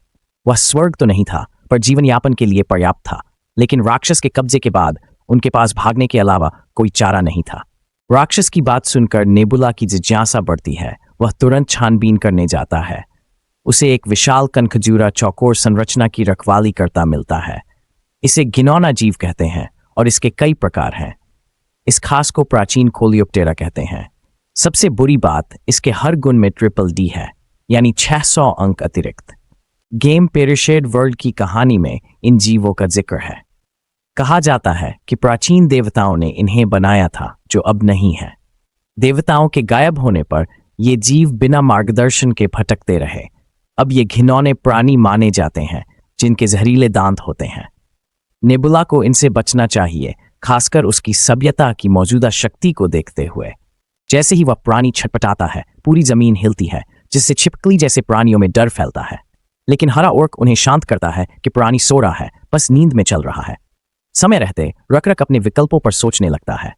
वह स्वर्ग तो नहीं था, पर जीवन यापन के लिए पर्याप्त था। लेकिन राक्षस के कब्जे के बाद उनके पास भागने के अलावा कोई चारा नहीं था। राक्षस की बात सुनकर नेबुला की जिज्ञासा बढ़ती है। वह तुरंत छानबीन करने जाता है। उसे एक विशाल कनखजूरा चौकोर संरचना की रखवाली करता मिलता है। इसे घिनौना जीव कहते हैं और इसके कई प्रकार हैं। इस खास को प्राचीन कोलियोप्टेरा कहते हैं। सबसे बुरी बात, इसके हर गुण में ट्रिपल डी है, यानी 600 अंक अतिरिक्त। गेम पेरिशेड वर्ल्ड की कहानी में इन जीवों का जिक्र है। कहा जाता है कि प्राचीन देवताओं ने इन्हें बनाया था, जो अब नहीं है। देवताओं के गायब होने पर ये जीव बिना मार्गदर्शन के भटकते रहे। अब ये घिनौने प्राणी माने जाते हैं, जिनके जहरीले दांत होते हैं। नेबुला को इनसे बचना चाहिए, खासकर उसकी सभ्यता की मौजूदा शक्ति को देखते हुए। जैसे ही वह प्राणी छटपटाता है, पूरी जमीन हिलती है, जिससे छिपकली जैसे प्राणियों में डर फैलता है। लेकिन हरा ऑर्क उन्हें शांत करता है कि प्राणी सो रहा है, बस नींद में चल रहा है। समय रहते रकरक अपने विकल्पों पर सोचने लगता है।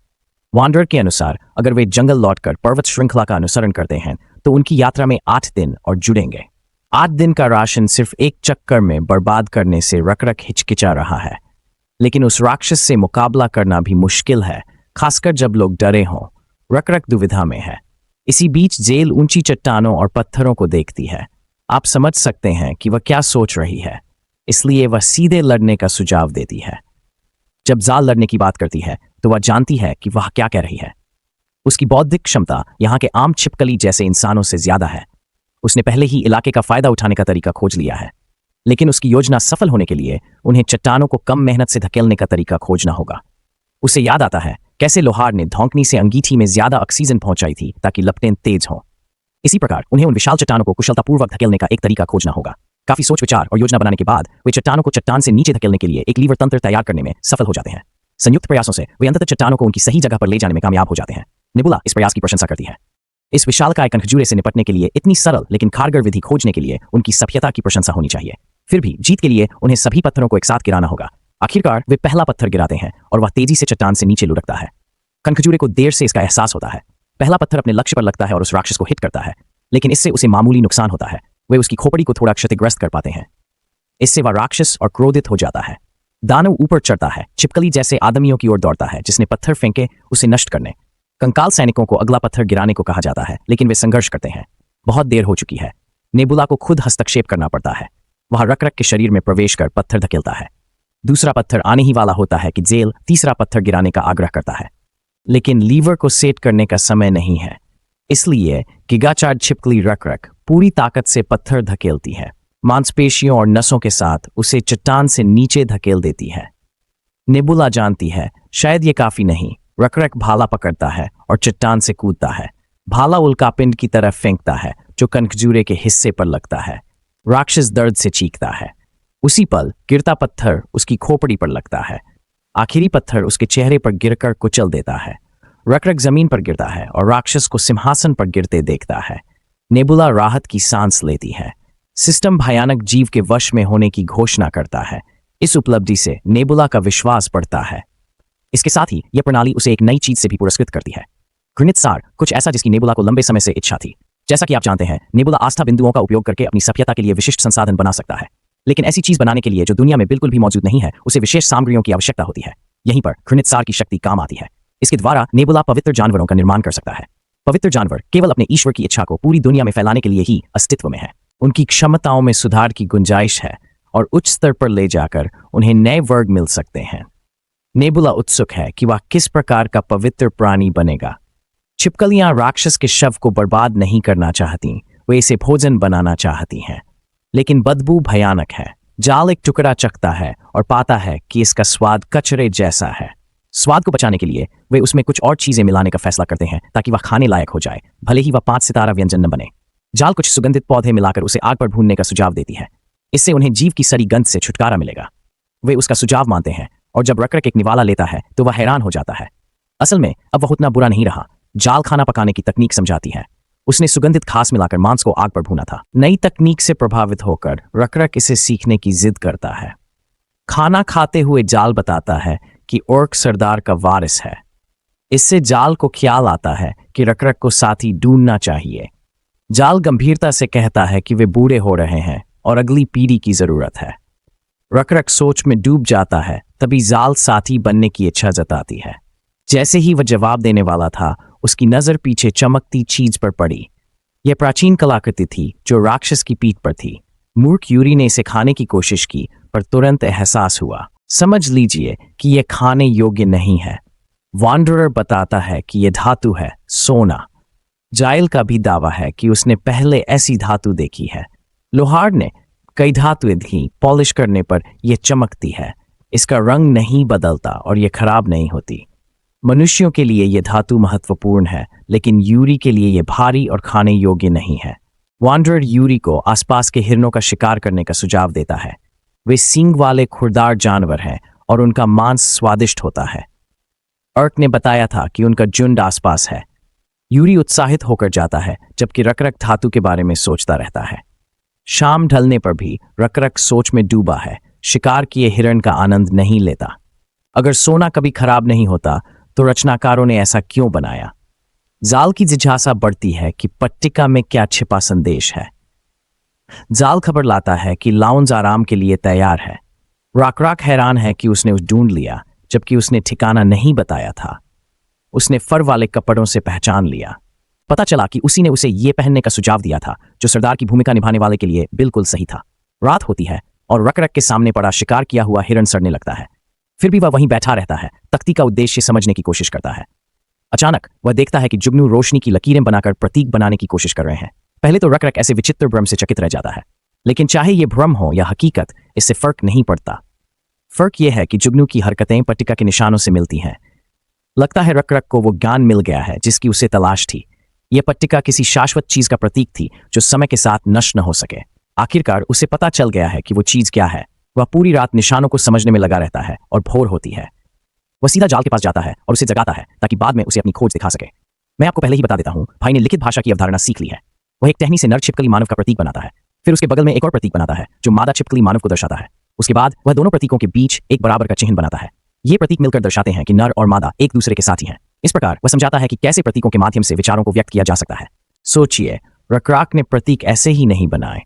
वांडरर के अनुसार अगर वे जंगल लौटकर पर्वत श्रृंखला का अनुसरण करते हैं तो उनकी यात्रा में 8 दिन और जुड़ेंगे। 8 दिन का राशन सिर्फ एक चक्कर में बर्बाद करने से रकरक हिचकिचा रहा है। लेकिन उस राक्षस से मुकाबला करना भी मुश्किल है, खासकर जब लोग डरे हों। रकरक दुविधा में है। इसी बीच जेल ऊंची चट्टानों और पत्थरों को देखती है। आप समझ सकते हैं कि वह क्या सोच रही है, इसलिए वह सीधे लड़ने का सुझाव देती है। जब जाल लड़ने की बात करती है तो वह जानती है कि वह क्या कह रही है। उसकी बौद्धिक क्षमता यहाँ के आम छिपकली जैसे इंसानों से ज्यादा है। उसने पहले ही इलाके का फायदा उठाने का तरीका खोज लिया है। लेकिन उसकी योजना सफल होने के लिए उन्हें चट्टानों को कम मेहनत से धकेलने का तरीका खोजना होगा। उसे याद आता है कैसे लोहार ने धौंकनी से अंगीठी में ज्यादा ऑक्सीजन पहुंचाई थी ताकि लपटें तेज हों। इसी प्रकार उन्हें उन विशाल चट्टानों को कुशलतापूर्वक धकेलने का एक तरीका खोजना होगा। काफी सोच विचार और योजना बनाने के बाद वे चट्टानों को चट्टान से नीचे धकेलने के लिए एक लीवर तंत्र तैयार करने में सफल हो जाते हैं। संयुक्त प्रयासों से वे अंततः चट्टानों को उनकी सही जगह पर ले जाने में कामयाब हो जाते हैं। नेबुला इस प्रयास की प्रशंसा करती है। इस विशालकाय कनखजूरे से निपटने के लिए इतनी सरल लेकिन कारगर विधि खोजने के लिए उनकी सभ्यता की प्रशंसा होनी चाहिए। फिर भी जीत के लिए उन्हें सभी पत्थरों को एक साथ गिराना होगा। आखिरकार वे पहला पत्थर गिराते हैं और वह तेजी से चट्टान से नीचे लुढ़कता है। कनखजूरे को देर से इसका एहसास होता है। पहला पत्थर अपने लक्ष्य पर लगता है और उस राक्षस को हिट करता है, लेकिन इससे उसे मामूली नुकसान होता है। वे उसकी खोपड़ी को थोड़ा क्षतिग्रस्त कर पाते हैं। इससे वह राक्षस और क्रोधित हो जाता है। दानव ऊपर चढ़ता है, छिपकली जैसे आदमियों की ओर दौड़ता है जिसने पत्थर फेंके उसे नष्ट करने। कंकाल सैनिकों को अगला पत्थर गिराने को कहा जाता है, लेकिन वे संघर्ष करते हैं। बहुत देर हो चुकी है। नेबुला को खुद हस्तक्षेप करना पड़ता है। वह रकरक के शरीर में प्रवेश कर पत्थर धकेलता है। दूसरा पत्थर आने ही वाला होता है कि जेल तीसरा पत्थर गिराने का आग्रह करता है, लेकिन लीवर को सेट करने का समय नहीं है। इसलिए गिगाचार्ड छिपकली रकरक पूरी ताकत से पत्थर धकेलती है। मांसपेशियों और नसों के साथ उसे चट्टान से नीचे धकेल देती है। नेबुला जानती है शायद ये काफी नहीं। रकरक भाला पकड़ता है और चट्टान से कूदता है। भाला उल्कापिंड की तरफ फेंकता है जो कनखजूरे के हिस्से पर लगता है। राक्षस दर्द से चीखता है। उसी पल गिरता पत्थर उसकी खोपड़ी पर लगता है। आखिरी पत्थर उसके चेहरे पर गिरकर कुचल देता है। रकरक जमीन पर गिरता है और राक्षस को सिंहासन पर गिरते देखता है। नेबुला राहत की सांस लेती है। सिस्टम भयानक जीव के वश में होने की घोषणा करता है। इस उपलब्धि से नेबुला का विश्वास बढ़ता है। इसके साथ ही यह प्रणाली उसे एक नई चीज से भी पुरस्कृत करती है। घृणित सार, कुछ ऐसा जिसकी नेबुला को लंबे समय से इच्छा थी। जैसा कि आप जानते हैं, नेबुला आस्था बिंदुओं का उपयोग करके अपनी सभ्यता के लिए विशिष्ट संसाधन बना सकता है। लेकिन ऐसी चीज बनाने के लिए जो दुनिया में बिल्कुल भी मौजूद नहीं है, उसे विशेष सामग्रियों की आवश्यकता होती है। यहीं पर घृणित सार की शक्ति काम आती है। इसके द्वारा नेबुला पवित्र जानवरों का निर्माण कर सकता है। पवित्र जानवर केवल अपने ईश्वर की इच्छा को पूरी दुनिया में फैलाने के लिए ही अस्तित्व में है। उनकी क्षमताओं में सुधार की गुंजाइश है और उच्च स्तर पर ले जाकर उन्हें नए वर्ग मिल सकते हैं। नेबुला उत्सुक है कि वह किस प्रकार का पवित्र प्राणी बनेगा। छिपकलियां राक्षस के शव को बर्बाद नहीं करना चाहती, वे इसे भोजन बनाना चाहती हैं। लेकिन बदबू भयानक है। जाल एक टुकड़ा चखता है और पाता है कि इसका स्वाद कचरे जैसा है। स्वाद को बचाने के लिए वे उसमें कुछ और चीजें मिलाने का फैसला करते हैं ताकि वह खाने लायक हो जाए, भले ही वह 5 सितारा व्यंजन न बने। जाल कुछ सुगंधित पौधे मिलाकर उसे आग पर भूनने का सुझाव देती है। इससे उन्हें जीव की सड़ी गंध से छुटकारा मिलेगा। वे उसका सुझाव मानते हैं और जब रकरक एक निवाला लेता है तो वह हैरान हो जाता है। असल में अब वह उतना बुरा नहीं रहा। जाल खाना पकाने की तकनीक समझाती है। उसने सुगंधित घास मिलाकर मांस को आग पर भूना था। नई तकनीक से प्रभावित होकर रकरक इसे सीखने की जिद करता है। खाना खाते हुए जाल बताता है कि ओर्क सरदार का वारिस है। इससे जाल को ख्याल आता है कि रकरक को साथी ढूंढना चाहिए। जाल गंभीरता से कहता है कि वे बूढ़े हो रहे हैं और अगली पीढ़ी की जरूरत है। रकरक सोच में डूब जाता है, तभी जाल साथी बनने की इच्छा जताती है। जैसे ही वह जवाब देने वाला था, उसकी नजर पीछे चमकती चीज पर पड़ी। यह प्राचीन कलाकृति थी जो राक्षस की पीठ पर थी। मूर्ख यूरी ने इसे खाने की कोशिश की, पर तुरंत एहसास हुआ, समझ लीजिए कि यह खाने योग्य नहीं है। वांडरर बताता है कि यह धातु है, सोना। जाइल का भी दावा है कि उसने पहले ऐसी धातु देखी है। लोहार ने कई धातुएं दी, पॉलिश करने पर यह चमकती है। इसका रंग नहीं बदलता और यह खराब नहीं होती। मनुष्यों के लिए यह धातु महत्वपूर्ण है, लेकिन यूरी के लिए यह भारी और खाने योग्य नहीं है। वांडरर यूरी को आसपास के हिरणों का शिकार करने का सुझाव देता है। वे सींग वाले खुरदार जानवर हैं और उनका मांस स्वादिष्ट होता है। अर्क ने बताया था कि उनका झुंड आसपास है। यूरी उत्साहित होकर जाता है, जबकि रकरक धातु के बारे में सोचता रहता है। शाम ढलने पर भी रकरक सोच में डूबा है। शिकार किए हिरण का आनंद नहीं लेता। अगर सोना कभी खराब नहीं होता तो रचनाकारों ने ऐसा क्यों बनाया? जाल की जिज्ञासा बढ़ती है कि पट्टिका में क्या छिपा संदेश है। जाल खबर लाता है कि लाउंज आराम के लिए तैयार है। रकरक हैरान है कि उसने उसे ढूंढ लिया, जबकि उसने ठिकाना नहीं बताया था। उसने फर वाले कपड़ों से पहचान लिया। पता चला कि उसी ने उसे ये पहनने का सुझाव दिया था जो सरदार की भूमिका निभाने वाले के लिए बिल्कुल सही था। रात होती है और रकरक के सामने पड़ा शिकार किया हुआ हिरण सड़ने लगता है। फिर भी वह वहीं बैठा रहता है, तख्ती का उद्देश्य समझने की कोशिश करता है। अचानक वह देखता है कि जुगनू रोशनी की लकीरें बनाकर प्रतीक बनाने की कोशिश कर रहे हैं। पहले तो रकरक ऐसे विचित्र भ्रम से चकित रह जाता है, लेकिन चाहे ये भ्रम हो या हकीकत, इससे फर्क नहीं पड़ता। फर्क यह है कि जुगनू की हरकतें पट्टिका के निशानों से मिलती हैं। लगता है रकरक को वो ज्ञान मिल गया है जिसकी उसे तलाश थी। यह पट्टिका किसी शाश्वत चीज का प्रतीक थी जो समय के साथ नष्ट न हो सके। आखिरकार उसे पता चल गया है कि वो चीज क्या है। वह पूरी रात निशानों को समझने में लगा रहता है और भोर होती है। वह सीधा जाल के पास जाता है और उसे जगाता है ताकि बाद में उसे अपनी खोज दिखा सके। मैं आपको पहले ही बता देता हूं, भाई ने लिखित भाषा की अवधारणा सीख ली है। वह एक टहनी से नर छिपकली मानव का प्रतीक बनाता है। फिर उसके बगल में एक और प्रतीक बनाता है जो मादा छिपकली मानव को दर्शाता है। उसके बाद वह दोनों प्रतीकों के बीच एक बराबर का चिन्ह बनाता है। ये प्रतीक मिलकर दर्शाते हैं कि नर और मादा एक दूसरे के साथी हैं। इस प्रकार वह समझाता है कि कैसे प्रतीकों के माध्यम से विचारों को व्यक्त किया जा सकता है। सोचिए, रकरक ने प्रतीक ऐसे ही नहीं बनाए।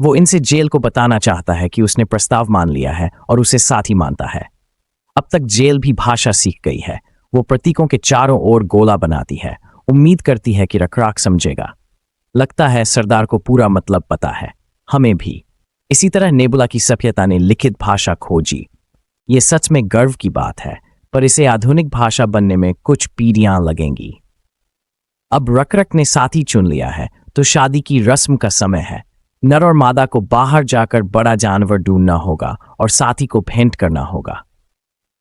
वो इनसे जेल को बताना चाहता है कि उसने प्रस्ताव मान लिया है और उसे साथी मानता है। अब तक जेल भी भाषा सीख गई है। वो प्रतीकों के चारों ओर गोला बनाती है, उम्मीद करती है कि रकरक समझेगा। लगता है सरदार को पूरा मतलब पता है, हमें भी। इसी तरह नेबुला की सभ्यता ने लिखित भाषा खोजी। ये सच में गर्व की बात है, पर इसे आधुनिक भाषा बनने में कुछ पीढ़ियां लगेंगी। अब रकरक ने साथी चुन लिया है तो शादी की रस्म का समय है। नर और मादा को बाहर जाकर बड़ा जानवर ढूंढना होगा और साथी को भेंट करना होगा।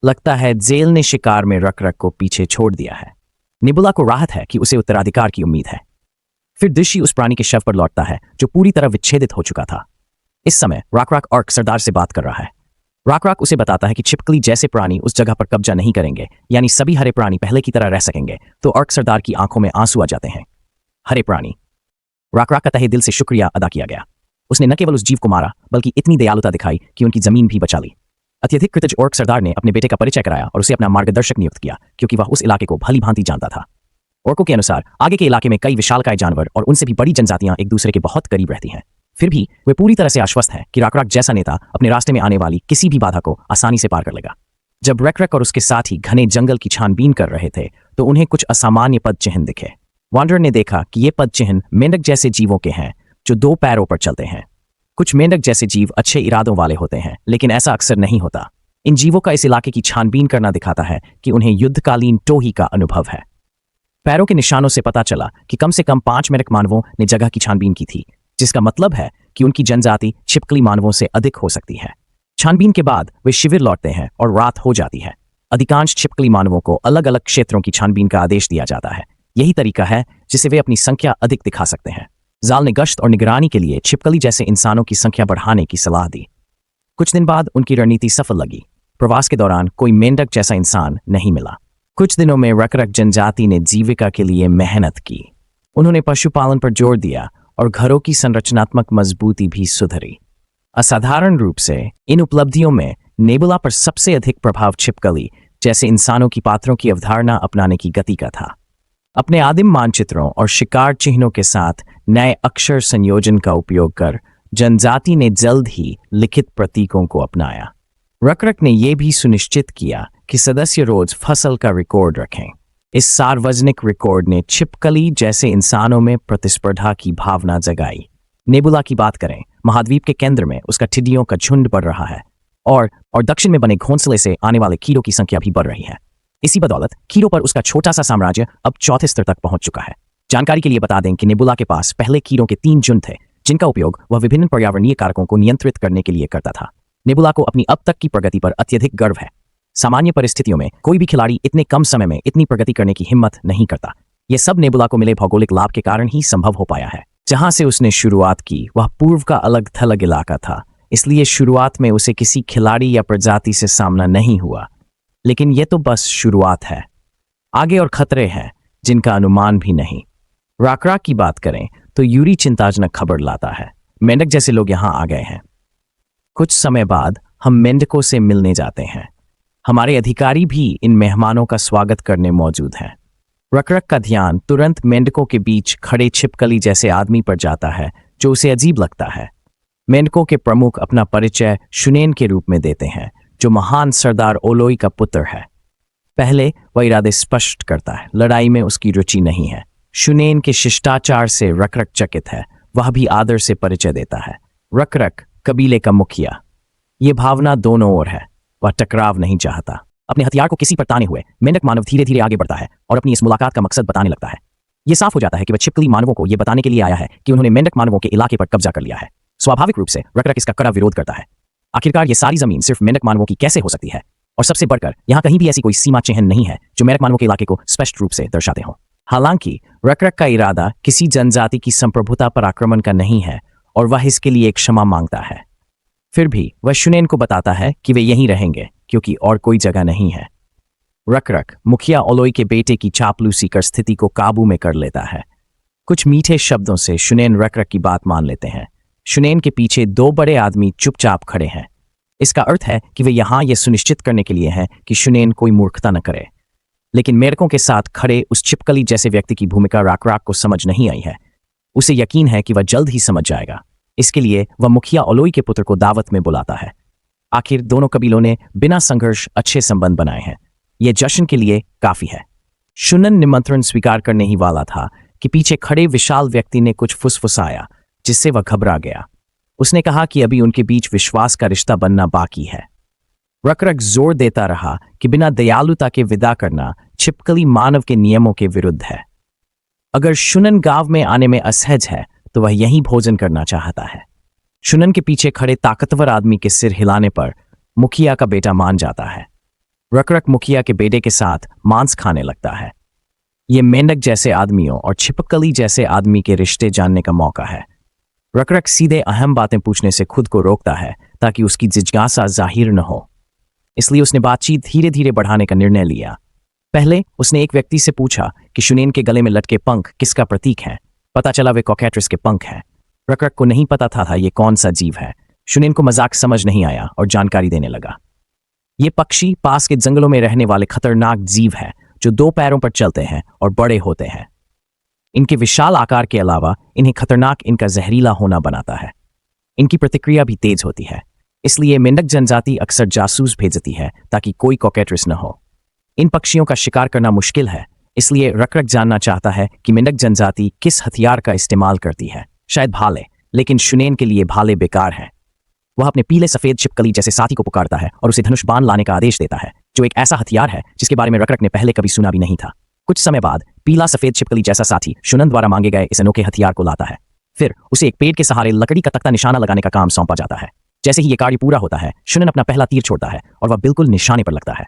लगता है जेल ने शिकार में रकरक को पीछे छोड़ दिया है। नेबुला को राहत है कि उसे उत्तराधिकार की उम्मीद है। फिर दृश्य उस प्राणी के शव पर लौटता है जो पूरी तरह विच्छेदित हो चुका था। इस समय रकरक अर्क सरदार से बात कर रहा है। रकरक उसे बताता है कि छिपकली जैसे प्राणी उस जगह पर कब्जा नहीं करेंगे, यानी सभी हरे प्राणी पहले की तरह रह सकेंगे। तो अर्क सरदार की आंखों में आंसू आ जाते हैं। हरे प्राणी। रकरक का तहे दिल से शुक्रिया अदा किया गया। उसने न केवल उस जीव को मारा, बल्कि इतनी दयालुता दिखाई कि उनकी जमीन भी बचा ली। अत्यधिक कृतज्ञ अर्क सरदार ने अपने बेटे का परिचय कराया और उसे अपना मार्गदर्शक नियुक्त किया, क्योंकि वह उस इलाके को भली भांति जानता था। अर्कों के अनुसार आगे के इलाके में कई विशालकाय जानवर और उनसे भी बड़ी जनजातियां एक दूसरे के बहुत करीब रहती हैं। फिर भी वे पूरी तरह से आश्वस्त हैं कि रक्रक जैसा नेता अपने रास्ते में आने वाली किसी भी बाधा को आसानी से पार कर लेगा। जब रक्रक और उसके साथी घने जंगल की छानबीन कर रहे थे तो उन्हें कुछ असामान्य पद चिन्ह दिखे। वांडरर ने देखा कि ये पद चिन्ह मेंढक जैसे जीवों के हैं जो 2 पैरों पर चलते हैं। कुछ मेंढक जैसे जीव अच्छे इरादों वाले होते हैं, लेकिन ऐसा अक्सर नहीं होता। इन जीवों का इस इलाके की छानबीन करना दिखाता है कि उन्हें युद्धकालीन टोही का अनुभव है। पैरों के निशानों से पता चला कि कम से कम 5 मेंढक मानवों ने जगह की छानबीन की थी, जिसका मतलब है कि उनकी जनजाति छिपकली मानवों से अधिक हो सकती है। छानबीन के बाद वे शिविर लौटते हैं और रात हो जाती है। अधिकांश छिपकली मानवों को अलग अलग क्षेत्रों की छानबीन का आदेश दिया जाता है। यही तरीका है जिससे वे अपनी संख्या अधिक दिखा सकते हैं। जाल ने गश्त और निगरानी के लिए छिपकली जैसे इंसानों की संख्या बढ़ाने की सलाह दी। कुछ दिन बाद उनकी रणनीति सफल लगी। प्रवास के दौरान कोई मेंढक जैसा इंसान नहीं मिला। कुछ दिनों में रक्रक जनजाति ने जीविका के लिए मेहनत की। उन्होंने पशुपालन पर जोर दिया और घरों की संरचनात्मक मजबूती भी सुधरी। असाधारण रूप से इन उपलब्धियों में नेबुला पर सबसे अधिक प्रभाव छिपकली जैसे इंसानों की पात्रों की अवधारणा अपनाने की गति का था। अपने आदिम मानचित्रों और शिकार चिन्हों के साथ नए अक्षर संयोजन का उपयोग कर जनजाति ने जल्द ही लिखित प्रतीकों को अपनाया। रक्रक ने यह भी सुनिश्चित किया कि सदस्य रोज फसल का रिकॉर्ड रखें। इस सार्वजनिक रिकॉर्ड ने छिपकली जैसे इंसानों में प्रतिस्पर्धा की भावना जगाई। नेबुला की बात करें, महाद्वीप के केंद्र में उसका टिड्डियों का झुंड बढ़ रहा है और दक्षिण में बने घोंसले से आने वाले कीड़ों की संख्या भी बढ़ रही है। इसी बदौलत कीड़ों पर उसका छोटा सा साम्राज्य अब 4थे स्तर तक पहुंच चुका है। जानकारी के लिए बता दें कि नेबुला के पास पहले कीड़ों के 3 झुंड थे, जिनका उपयोग वह विभिन्न पर्यावरणीय कारकों को नियंत्रित करने के लिए करता था। नेबुला को अपनी अब तक की प्रगति पर अत्यधिक गर्व है। सामान्य परिस्थितियों में कोई भी खिलाड़ी इतने कम समय में इतनी प्रगति करने की हिम्मत नहीं करता। यह सब नेबुला को मिले भौगोलिक लाभ के कारण ही संभव हो पाया है। जहां से उसने शुरुआत की वह पूर्व का अलग थलग इलाका था, इसलिए शुरुआत में उसे किसी खिलाड़ी या प्रजाति से सामना नहीं हुआ। लेकिन यह तो बस शुरुआत है, आगे और खतरे हैं जिनका अनुमान भी नहीं। रक्रक की बात करें तो यूरी चिंताजनक खबर लाता है। मेंढक जैसे लोग यहां आ गए हैं। कुछ समय बाद हम मेंढकों से मिलने जाते हैं। हमारे अधिकारी भी इन मेहमानों का स्वागत करने मौजूद हैं। रक्रक का ध्यान तुरंत मेंढकों के बीच खड़े छिपकली जैसे आदमी पर जाता है जो उसे अजीब लगता है। मेंढकों के प्रमुख अपना परिचय शुनेन के रूप में देते हैं, जो महान सरदार ओलोई का पुत्र है। पहले वह इरादे स्पष्ट करता है, लड़ाई में उसकी रुचि नहीं है। शुनेन के शिष्टाचार से रक्रक चकित है। वह भी आदर से परिचय देता है। रक्रक कबीले का मुखिया। ये भावना दोनों ओर है। वह टकराव नहीं चाहता। अपने हथियार को किसी पर ताने हुए मेंढक मानव धीरे धीरे आगे बढ़ता है और अपनी इस मुलाकात का मकसद बताने लगता है। यह साफ हो जाता है कि वह छिपकली मानवों को यह बताने के लिए आया है कि उन्होंने मेंढक मानवों के इलाके पर कब्जा कर लिया है। स्वाभाविक रूप से रक्रक इसका कड़ा विरोध करता है। आखिरकार ये सारी जमीन सिर्फ मेंढक मानवों की कैसे हो सकती है? और सबसे बढ़कर यहाँ कहीं भी ऐसी कोई सीमा चिन्ह नहीं है जो मेंढक मानवों के इलाके को स्पष्ट रूप से दर्शाते हों। हालांकि रक्रक का इरादा किसी जनजाति की संप्रभुता पर आक्रमण का नहीं है और वह इसके लिए क्षमा मांगता है। फिर भी वह शुनेन को बताता है कि वे यहीं रहेंगे क्योंकि और कोई जगह नहीं है। रक्रक मुखिया ओलोई के बेटे की चापलूसी कर स्थिति को काबू में कर लेता है। कुछ मीठे शब्दों से शुनेन रक्रक की बात मान लेते हैं। शुनेन के पीछे 2 बड़े आदमी चुपचाप खड़े हैं। इसका अर्थ है कि वे यहां यह सुनिश्चित करने के लिए हैं कि शुनेन कोई मूर्खता न करे। लेकिन मेढकों के साथ खड़े उस छिपकली जैसे व्यक्ति की भूमिका रक्रक को समझ नहीं आई है। उसे यकीन है कि वह जल्द ही समझ जाएगा। इसके लिए वह मुखिया ओलोई के पुत्र को दावत में बुलाता है। आखिर दोनों कबीलों ने बिना संघर्ष अच्छे संबंध बनाए हैं। यह जश्न के लिए काफी है। शुनन निमंत्रण स्वीकार करने ही वाला था कि पीछे खड़े विशाल व्यक्ति ने कुछ फुसफुसाया, जिससे वह घबरा गया। उसने कहा कि अभी उनके बीच विश्वास का रिश्ता बनना बाकी है। रक्रक जोर देता रहा कि बिना दयालुता के विदा करना छिपकली मानव के नियमों के विरुद्ध है। अगर शुनन गांव में आने में असहज है तो वह यहीं भोजन करना चाहता है। शुनन के पीछे खड़े ताकतवर आदमी के सिर हिलाने पर मुखिया का बेटा मान जाता है। रक्रक मुखिया के बेटे के साथ मांस खाने लगता है। यह मेंढक जैसे आदमियों और छिपकली जैसे आदमी के रिश्ते जानने का मौका है। रक्रक सीधे अहम बातें पूछने से खुद को रोकता है ताकि उसकी जिज्ञासा जाहिर न हो। इसलिए उसने बातचीत धीरे धीरे बढ़ाने का निर्णय लिया। पहले उसने एक व्यक्ति से पूछा कि शुनेन के गले में लटके पंख किसका प्रतीक हैं। पता चला वे कॉकैट्रिस के पंख हैं। रक्रक को नहीं पता था ये कौन सा जीव है। शुनेन को मजाक समझ नहीं आया और जानकारी देने लगा। ये पक्षी पास के जंगलों में रहने वाले खतरनाक जीव है जो 2 पैरों पर चलते हैं और बड़े होते हैं। इनके विशाल आकार के अलावा इन्हें खतरनाक इनका जहरीला होना बनाता है। इनकी प्रतिक्रिया भी तेज होती है। इसलिए मेंढक जनजाति अक्सर जासूस भेजती है ताकि कोई कॉकेट्रिस न हो। इन पक्षियों का शिकार करना मुश्किल है, इसलिए रकरक जानना चाहता है कि मेंढक जनजाति किस हथियार का इस्तेमाल करती है। शायद भाले, लेकिन शुनेन के लिए भाले बेकार हैं। वह अपने पीले सफेद छिपकली जैसे साथी को पुकारता है और उसे धनुष बाण लाने का आदेश देता है, जो एक ऐसा हथियार है जिसके बारे में रकरक ने पहले कभी सुना भी नहीं था। कुछ समय बाद पीला सफेद छिपकली जैसा साथी शुनन द्वारा मांगे गए इस अनोखे हथियार को लाता है। फिर उसे एक पेड़ के सहारे लकड़ी का तख्ता निशाना लगाने का काम सौंपा जाता है। जैसे ही यह कार्य पूरा होता है, शुनन अपना पहला तीर छोड़ता है और वह बिल्कुल निशाने पर लगता है।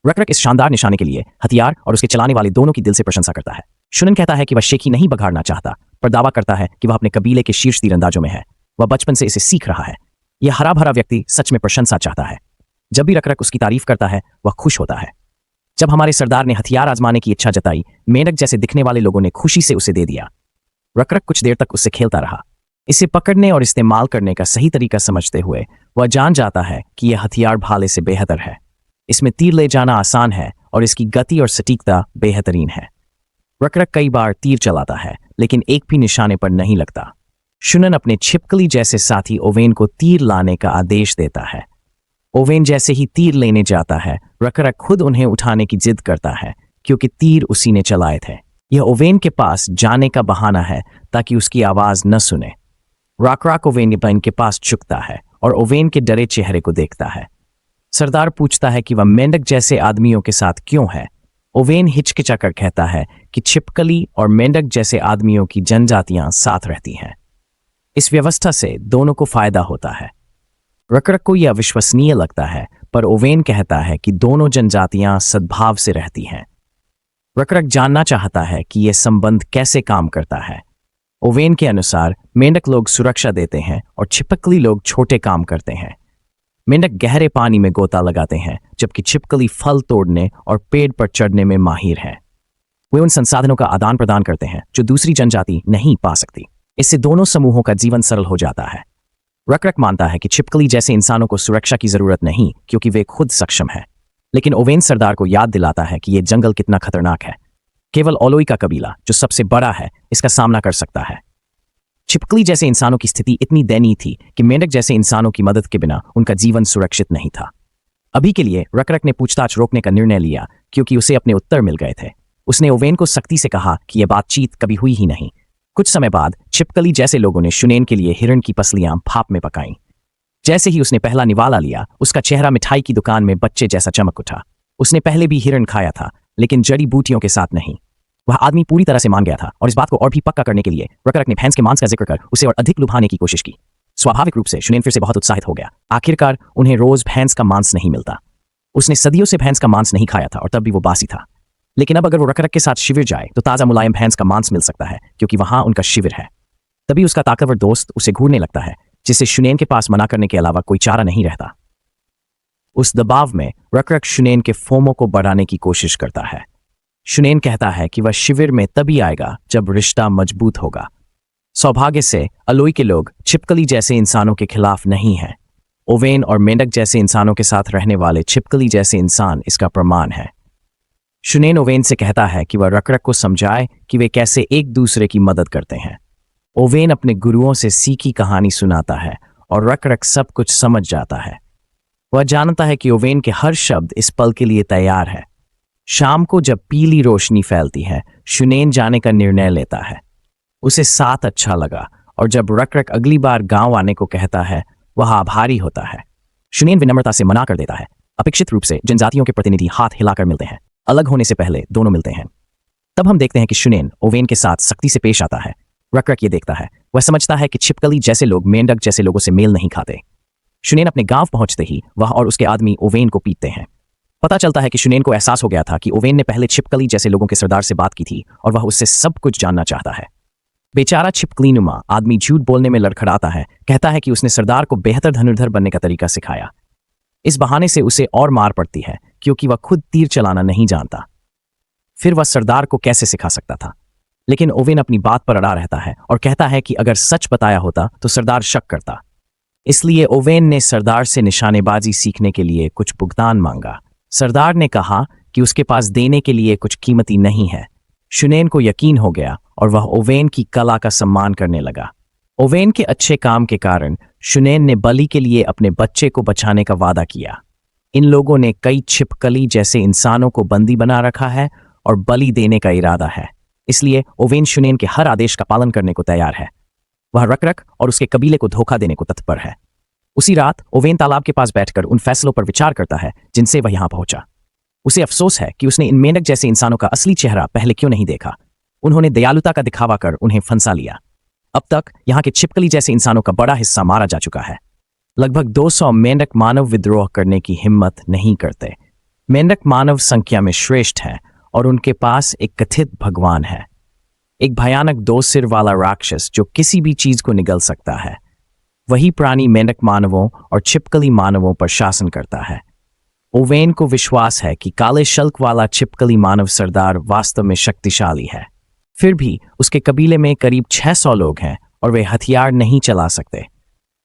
रकरक इस शानदार निशाने के लिए हथियार और उसके चलाने वाले दोनों की दिल से प्रशंसा करता है। शुनन कहता है कि वह शेखी नहीं बघाड़ना चाहता, पर दावा करता है कि वह अपने कबीले के शीर्ष तीरंदाजों में है। वह बचपन से इसे सीख रहा है। यह हरा भरा व्यक्ति सच में प्रशंसा चाहता है। जब भी रकरक उसकी तारीफ करता है, वह खुश होता है। जब हमारे सरदार ने हथियार आजमाने की इच्छा जताई, मेंढक जैसे दिखने वाले लोगों ने खुशी से उसे दे दिया। रकरक कुछ देर तक उससे खेलता रहा। इसे पकड़ने और इस्तेमाल करने का सही तरीका समझते हुए वह जान जाता है कि यह हथियार भाले से बेहतर है। इसमें तीर ले जाना आसान है और इसकी गति और सटीकता बेहतरीन है। रकरक कई बार तीर चलाता है, लेकिन एक भी निशाने पर नहीं लगता। शुनन अपने छिपकली जैसे साथी ओवेन को तीर लाने का आदेश देता है। ओवेन जैसे ही तीर लेने जाता है, रकरक खुद उन्हें उठाने की जिद करता है, क्योंकि तीर उसी ने चलाए थे। यह ओवेन के पास जाने का बहाना है ताकि उसकी आवाज न सुने। रकरक ओवेन के पास झुकता है और ओवेन के डरे चेहरे को देखता है। सरदार पूछता है कि वह मेंढक जैसे आदमियों के साथ क्यों है। ओवेन हिचकिचाकर कहता है कि छिपकली और मेंढक जैसे आदमियों की जनजातियां साथ रहती हैं। इस व्यवस्था से दोनों को फायदा होता है। रकरक को यह अविश्वसनीय लगता है, पर ओवेन कहता है कि दोनों जनजातियां सद्भाव से रहती हैं। रकरक जानना चाहता है कि यह संबंध कैसे काम करता है। ओवेन के अनुसार मेंढक लोग सुरक्षा देते हैं और छिपकली लोग छोटे काम करते हैं। मेंढक गहरे पानी में गोता लगाते हैं, जबकि छिपकली फल तोड़ने और पेड़ पर चढ़ने में माहिर है। वे उन संसाधनों का आदान प्रदान करते हैं जो दूसरी जनजाति नहीं पा सकती। इससे दोनों समूहों का जीवन सरल हो जाता है। रकरक मानता है कि छिपकली जैसे इंसानों को सुरक्षा की जरूरत नहीं, क्योंकि वे खुद सक्षम हैं। लेकिन ओवेन सरदार को याद दिलाता है कि यह जंगल कितना खतरनाक है। केवल ओलोई का कबीला, जो सबसे बड़ा है, इसका सामना कर सकता है। छिपकली जैसे इंसानों की स्थिति इतनी दयनीय थी कि मेंढक जैसे इंसानों की मदद के बिना उनका जीवन सुरक्षित नहीं था। अभी के लिए रकरक ने पूछताछ रोकने का निर्णय लिया, क्योंकि उसे अपने उत्तर मिल गए थे। उसने ओवेन को सख्ती से कहा कि यह बातचीत कभी हुई ही नहीं। कुछ समय बाद छिपकली जैसे लोगों ने शुनेन के लिए हिरण की पसलियां भाप में पकाईं। जैसे ही उसने पहला निवाला लिया, उसका चेहरा मिठाई की दुकान में बच्चे जैसा चमक उठा। उसने पहले भी हिरण खाया था, लेकिन जड़ी बूटियों के साथ नहीं। वह आदमी पूरी तरह से मान गया था, और इस बात को और भी पक्का करने के लिए रकरक ने भैंस के मांस का जिक्र कर उसे और अधिक लुभाने की कोशिश की। स्वाभाविक रूप से शुनेन फिर से बहुत उत्साहित हो गया। आखिरकार उन्हें रोज भैंस का मांस नहीं मिलता। उसने सदियों से भैंस का मांस नहीं खाया था, और तब भी वो बासी था। लेकिन अब अगर वो रकरक के साथ शिविर जाए तो ताज़ा मुलायम भैंस का मांस मिल सकता है, क्योंकि वहां उनका शिविर है। तभी उसका ताकतवर दोस्त उसे घूरने लगता है, जिससे शुनेन के पास मना करने के अलावा कोई चारा नहीं रहता। उस दबाव में रकरक शुनेन के फोमो को बढ़ाने की कोशिश करता है। शुनेन कहता है कि वह शिविर में तभी आएगा जब रिश्ता मजबूत होगा। सौभाग्य से अलोई के लोग छिपकली जैसे इंसानों के खिलाफ नहीं हैं। ओवेन और मेंढक जैसे इंसानों के साथ रहने वाले छिपकली जैसे इंसान इसका प्रमाण है। शुनेन ओवेन से कहता है कि वह रकरक को समझाए कि वे कैसे एक दूसरे की मदद करते हैं। ओवेन अपने गुरुओं से सीखी कहानी सुनाता है और रकरक सब कुछ समझ जाता है। वह जानता है कि ओवेन के हर शब्द इस पल के लिए तैयार है। शाम को जब पीली रोशनी फैलती है, शुनेन जाने का निर्णय लेता है। उसे साथ अच्छा लगा, और जब रकरक अगली बार गांव आने को कहता है, वह आभारी होता है। शुनेन विनम्रता से मना कर देता है। अपेक्षित रूप से जनजातियों के प्रतिनिधि हाथ हिलाकर मिलते हैं। अलग होने से पहले दोनों मिलते हैं। तब हम देखते हैं कि शुनेन ओवेन के साथ सख्ती से पेश आता है। रकरक ये देखता है। वह समझता है कि छिपकली जैसे लोग मेंढक जैसे लोगों से मेल नहीं खाते। शुनेन अपने गांव पहुंचते ही वह और उसके आदमी ओवेन को पीटते हैं। पता चलता है कि शुनेन को एहसास हो गया था कि ओवेन ने पहले छिपकली जैसे लोगों के सरदार से बात की थी, और वह उससे सब कुछ जानना चाहता है। बेचारा छिपकलीनुमा आदमी झूठ बोलने में लड़खड़ाता है। कहता है कि उसने सरदार को बेहतर धनुर्धर बनने का तरीका सिखाया। इस बहाने से उसे और मार पड़ती है, क्योंकि वह खुद तीर चलाना नहीं जानता। फिर वह सरदार को कैसे सिखा सकता था? लेकिन ओवेन अपनी बात पर अड़ा रहता है और कहता है कि अगर सच बताया होता तो सरदार शक करता। इसलिए ओवेन ने सरदार से निशानेबाजी सीखने के लिए कुछ भुगतान मांगा। सरदार ने कहा कि उसके पास देने के लिए कुछ कीमती नहीं है। शुनेन को यकीन हो गया और वह ओवेन की कला का सम्मान करने लगा। ओवेन के अच्छे काम के कारण शुनेन ने बलि के लिए अपने बच्चे को बचाने का वादा किया। इन लोगों ने कई छिपकली जैसे इंसानों को बंदी बना रखा है और बलि देने का इरादा है, इसलिए ओवेन शुनेन के हर आदेश का पालन करने को तैयार है। वह रकरक और उसके कबीले को धोखा देने को तत्पर है। उसी रात ओवेन तालाब के पास बैठकर उन फैसलों पर विचार करता है जिनसे वह यहां पहुंचा। उसे अफसोस है कि उसने इन मेंढक जैसे इंसानों का असली चेहरा पहले क्यों नहीं देखा। उन्होंने दयालुता का दिखावा कर उन्हें फंसा लिया। अब तक यहाँ के छिपकली जैसे इंसानों का बड़ा हिस्सा मारा जा चुका है। लगभग 200 मेंढक मानव विद्रोह करने की हिम्मत नहीं करते। मेंढक मानव संख्या में श्रेष्ठ हैं और उनके पास एक कथित भगवान है, एक भयानक 2 सिर वाला राक्षस जो किसी भी चीज को निगल सकता है। वही प्राणी मेंढक मानवों और छिपकली मानवों पर शासन करता है। ओवेन को विश्वास है कि काले शल्क वाला छिपकली मानव सरदार वास्तव में शक्तिशाली है। फिर भी उसके कबीले में करीब 600 लोग हैं और वे हथियार नहीं चला सकते।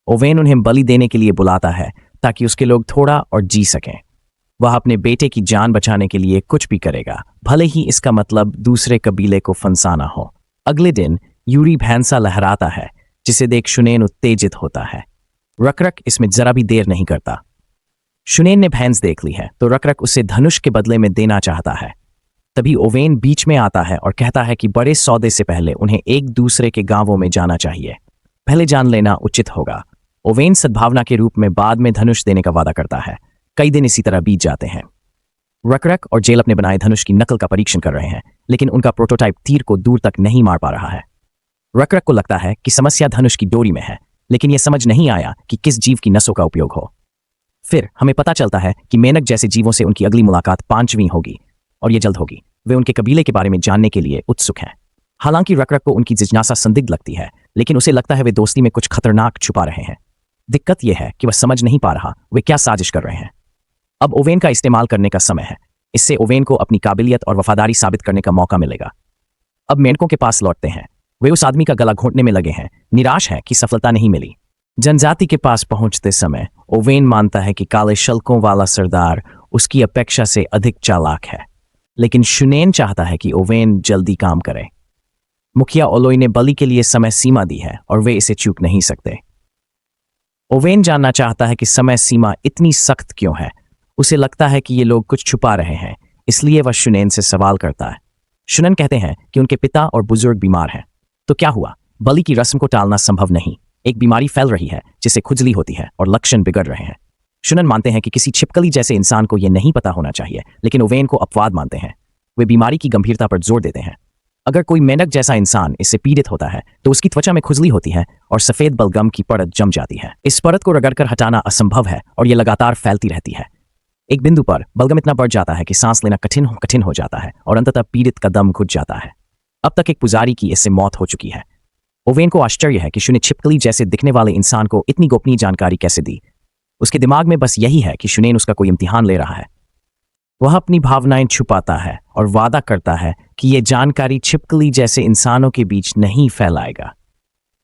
ओवेन उन्हें बलि देने के लिए बुलाता है ताकि उसके लोग थोड़ा और जी सकें। वह अपने बेटे की जान बचाने के लिए कुछ भी करेगा, भले ही इसका मतलब दूसरे कबीले को फंसाना हो। अगले दिन यूरी भैंसा लहराता है, जिसे देख शुनेन उत्तेजित होता है। रकरक इसमें जरा भी देर नहीं करता। शुनेन ने भैंस देख ली है तो रकरक उसे धनुष के बदले में देना चाहता है। तभी ओवेन बीच में आता है और कहता है कि बड़े सौदे से पहले उन्हें एक दूसरे के गांवों में जाना चाहिए, पहले जान लेना उचित होगा। ओवेन सद्भावना के रूप में बाद में धनुष देने का वादा करता है। कई दिन इसी तरह बीत जाते हैं। रकरक और जेल अपने बनाए धनुष की नकल का परीक्षण कर रहे हैं, लेकिन उनका प्रोटोटाइप तीर को दूर तक नहीं मार पा रहा है। रकरक को लगता है कि समस्या धनुष की डोरी में है, लेकिन यह समझ नहीं आया कि किस जीव की नसों का उपयोग हो। फिर हमें पता चलता है कि मेंढक जैसे जीवों से उनकी अगली मुलाकात 5वीं होगी और यह जल्द होगी। वे उनके कबीले के बारे में जानने के लिए उत्सुक हैं। हालांकि रकरक को उनकी जिज्ञासा संदिग्ध लगती है, लेकिन उसे लगता है वे दोस्ती में कुछ खतरनाक छुपा रहे हैं। दिक्कत यह है कि वह समझ नहीं पा रहा वे क्या साजिश कर रहे हैं। अब ओवेन का इस्तेमाल करने का समय है। इससे ओवेन को अपनी काबिलियत और वफादारी साबित करने का मौका मिलेगा। अब मेंढकों के पास लौटते हैं। वे उस आदमी का गला घोंटने में लगे हैं, निराश हैं कि सफलता नहीं मिली। जनजाति के पास पहुंचते समय ओवेन मानता है कि काले शल्कों वाला सरदार उसकी अपेक्षा से अधिक चालाक है, लेकिन शुनेन चाहता है कि ओवेन जल्दी काम करे। मुखिया ओलोई ने बलि के लिए समय सीमा दी है और वे इसे चूक नहीं सकते। ओवेन जानना चाहता है कि समय सीमा इतनी सख्त क्यों है। उसे लगता है कि ये लोग कुछ छुपा रहे हैं, इसलिए वह शुनेन से सवाल करता है। शुनेन कहते हैं कि उनके पिता और बुजुर्ग बीमार हैं। तो क्या हुआ? बलि की रस्म को टालना संभव नहीं। एक बीमारी फैल रही है जिससे खुजली होती है और लक्षण बिगड़ रहे हैं। शुनेन मानते हैं कि किसी छिपकली जैसे इंसान को यह नहीं पता होना चाहिए, लेकिन ओवेन को अपवाद मानते हैं। वे बीमारी की गंभीरता पर जोर देते हैं। अगर कोई मेंढक जैसा इंसान इससे पीड़ित होता है तो उसकी त्वचा में खुजली होती है और सफेद बलगम की परत जम जाती है। इस परत को रगड़कर हटाना असंभव है और यह लगातार फैलती रहती है। एक बिंदु पर बलगम इतना बढ़ जाता है कि सांस लेना कठिन हो जाता है और अंततः पीड़ित का दम घुट जाता है। अब तक एक पुजारी की इससे मौत हो चुकी है। ओवेन को आश्चर्य है कि शुने छिपकली जैसे दिखने वाले इंसान को इतनी गोपनीय जानकारी कैसे दी। उसके दिमाग में बस यही है कि शुनेन उसका कोई इम्तिहान ले रहा है। वह अपनी भावनाएं छुपाता है और वादा करता है कि यह जानकारी छिपकली जैसे इंसानों के बीच नहीं फैलाएगा।